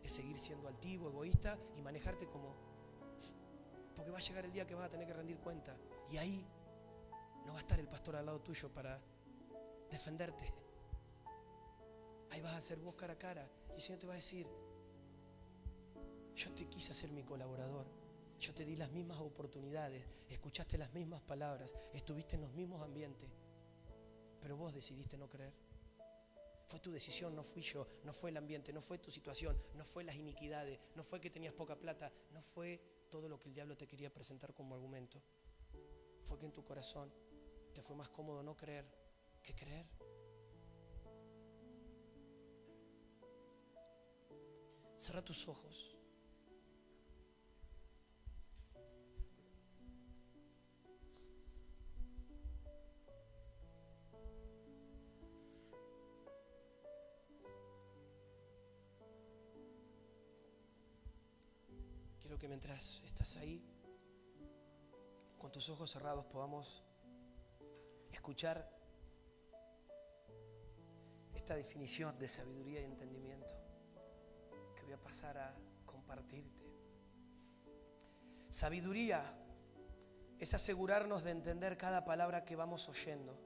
Es seguir siendo altivo, egoísta y manejarte como... Porque va a llegar el día que vas a tener que rendir cuenta. Y ahí no va a estar el pastor al lado tuyo para defenderte. Ahí vas a ser vos cara a cara. Y el Señor te va a decir, yo te quise hacer mi colaborador. Yo te di las mismas oportunidades. Escuchaste las mismas palabras. Estuviste en los mismos ambientes. Pero vos decidiste no creer. Fue tu decisión, no fui yo. No fue el ambiente, no fue tu situación. No fue las iniquidades. No fue que tenías poca plata. No fue todo lo que el diablo te quería presentar como argumento. Fue que en tu corazón te fue más cómodo no creer que creer. Cerra tus ojos. Quiero que mientras estás ahí, con tus ojos cerrados, podamos escuchar esta definición de sabiduría y entendimiento que voy a pasar a compartirte. Sabiduría es asegurarnos de entender cada palabra que vamos oyendo.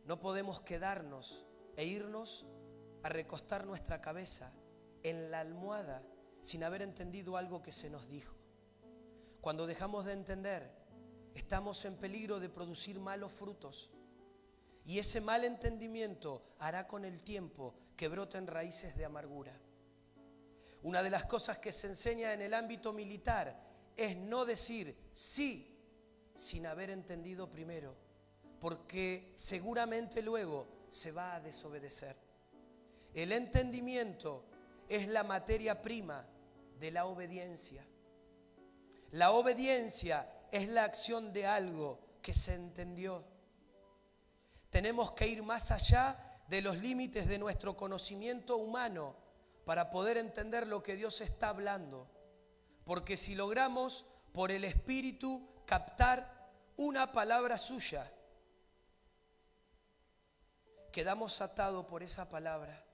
No podemos quedarnos e irnos a recostar nuestra cabeza en la almohada sin haber entendido algo que se nos dijo. Cuando dejamos de entender, estamos en peligro de producir malos frutos. Y ese mal entendimiento hará con el tiempo que broten raíces de amargura. Una de las cosas que se enseña en el ámbito militar es no decir sí sin haber entendido primero, porque seguramente luego se va a desobedecer. El entendimiento es la materia prima de la obediencia. La obediencia es la acción de algo que se entendió. Tenemos que ir más allá de los límites de nuestro conocimiento humano para poder entender lo que Dios está hablando. Porque si logramos por el Espíritu captar una palabra suya, quedamos atados por esa palabra.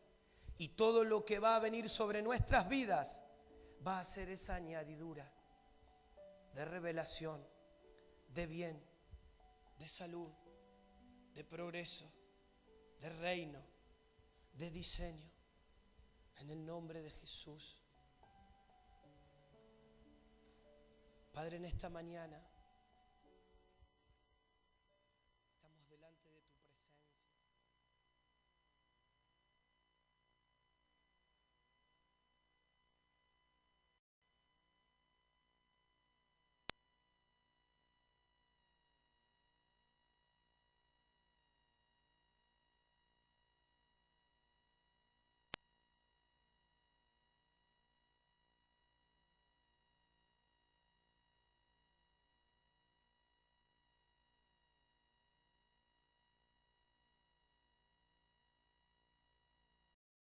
Y todo lo que va a venir sobre nuestras vidas va a ser esa añadidura de revelación, de bien, de salud, de progreso, de reino, de diseño. En el nombre de Jesús. Padre, en esta mañana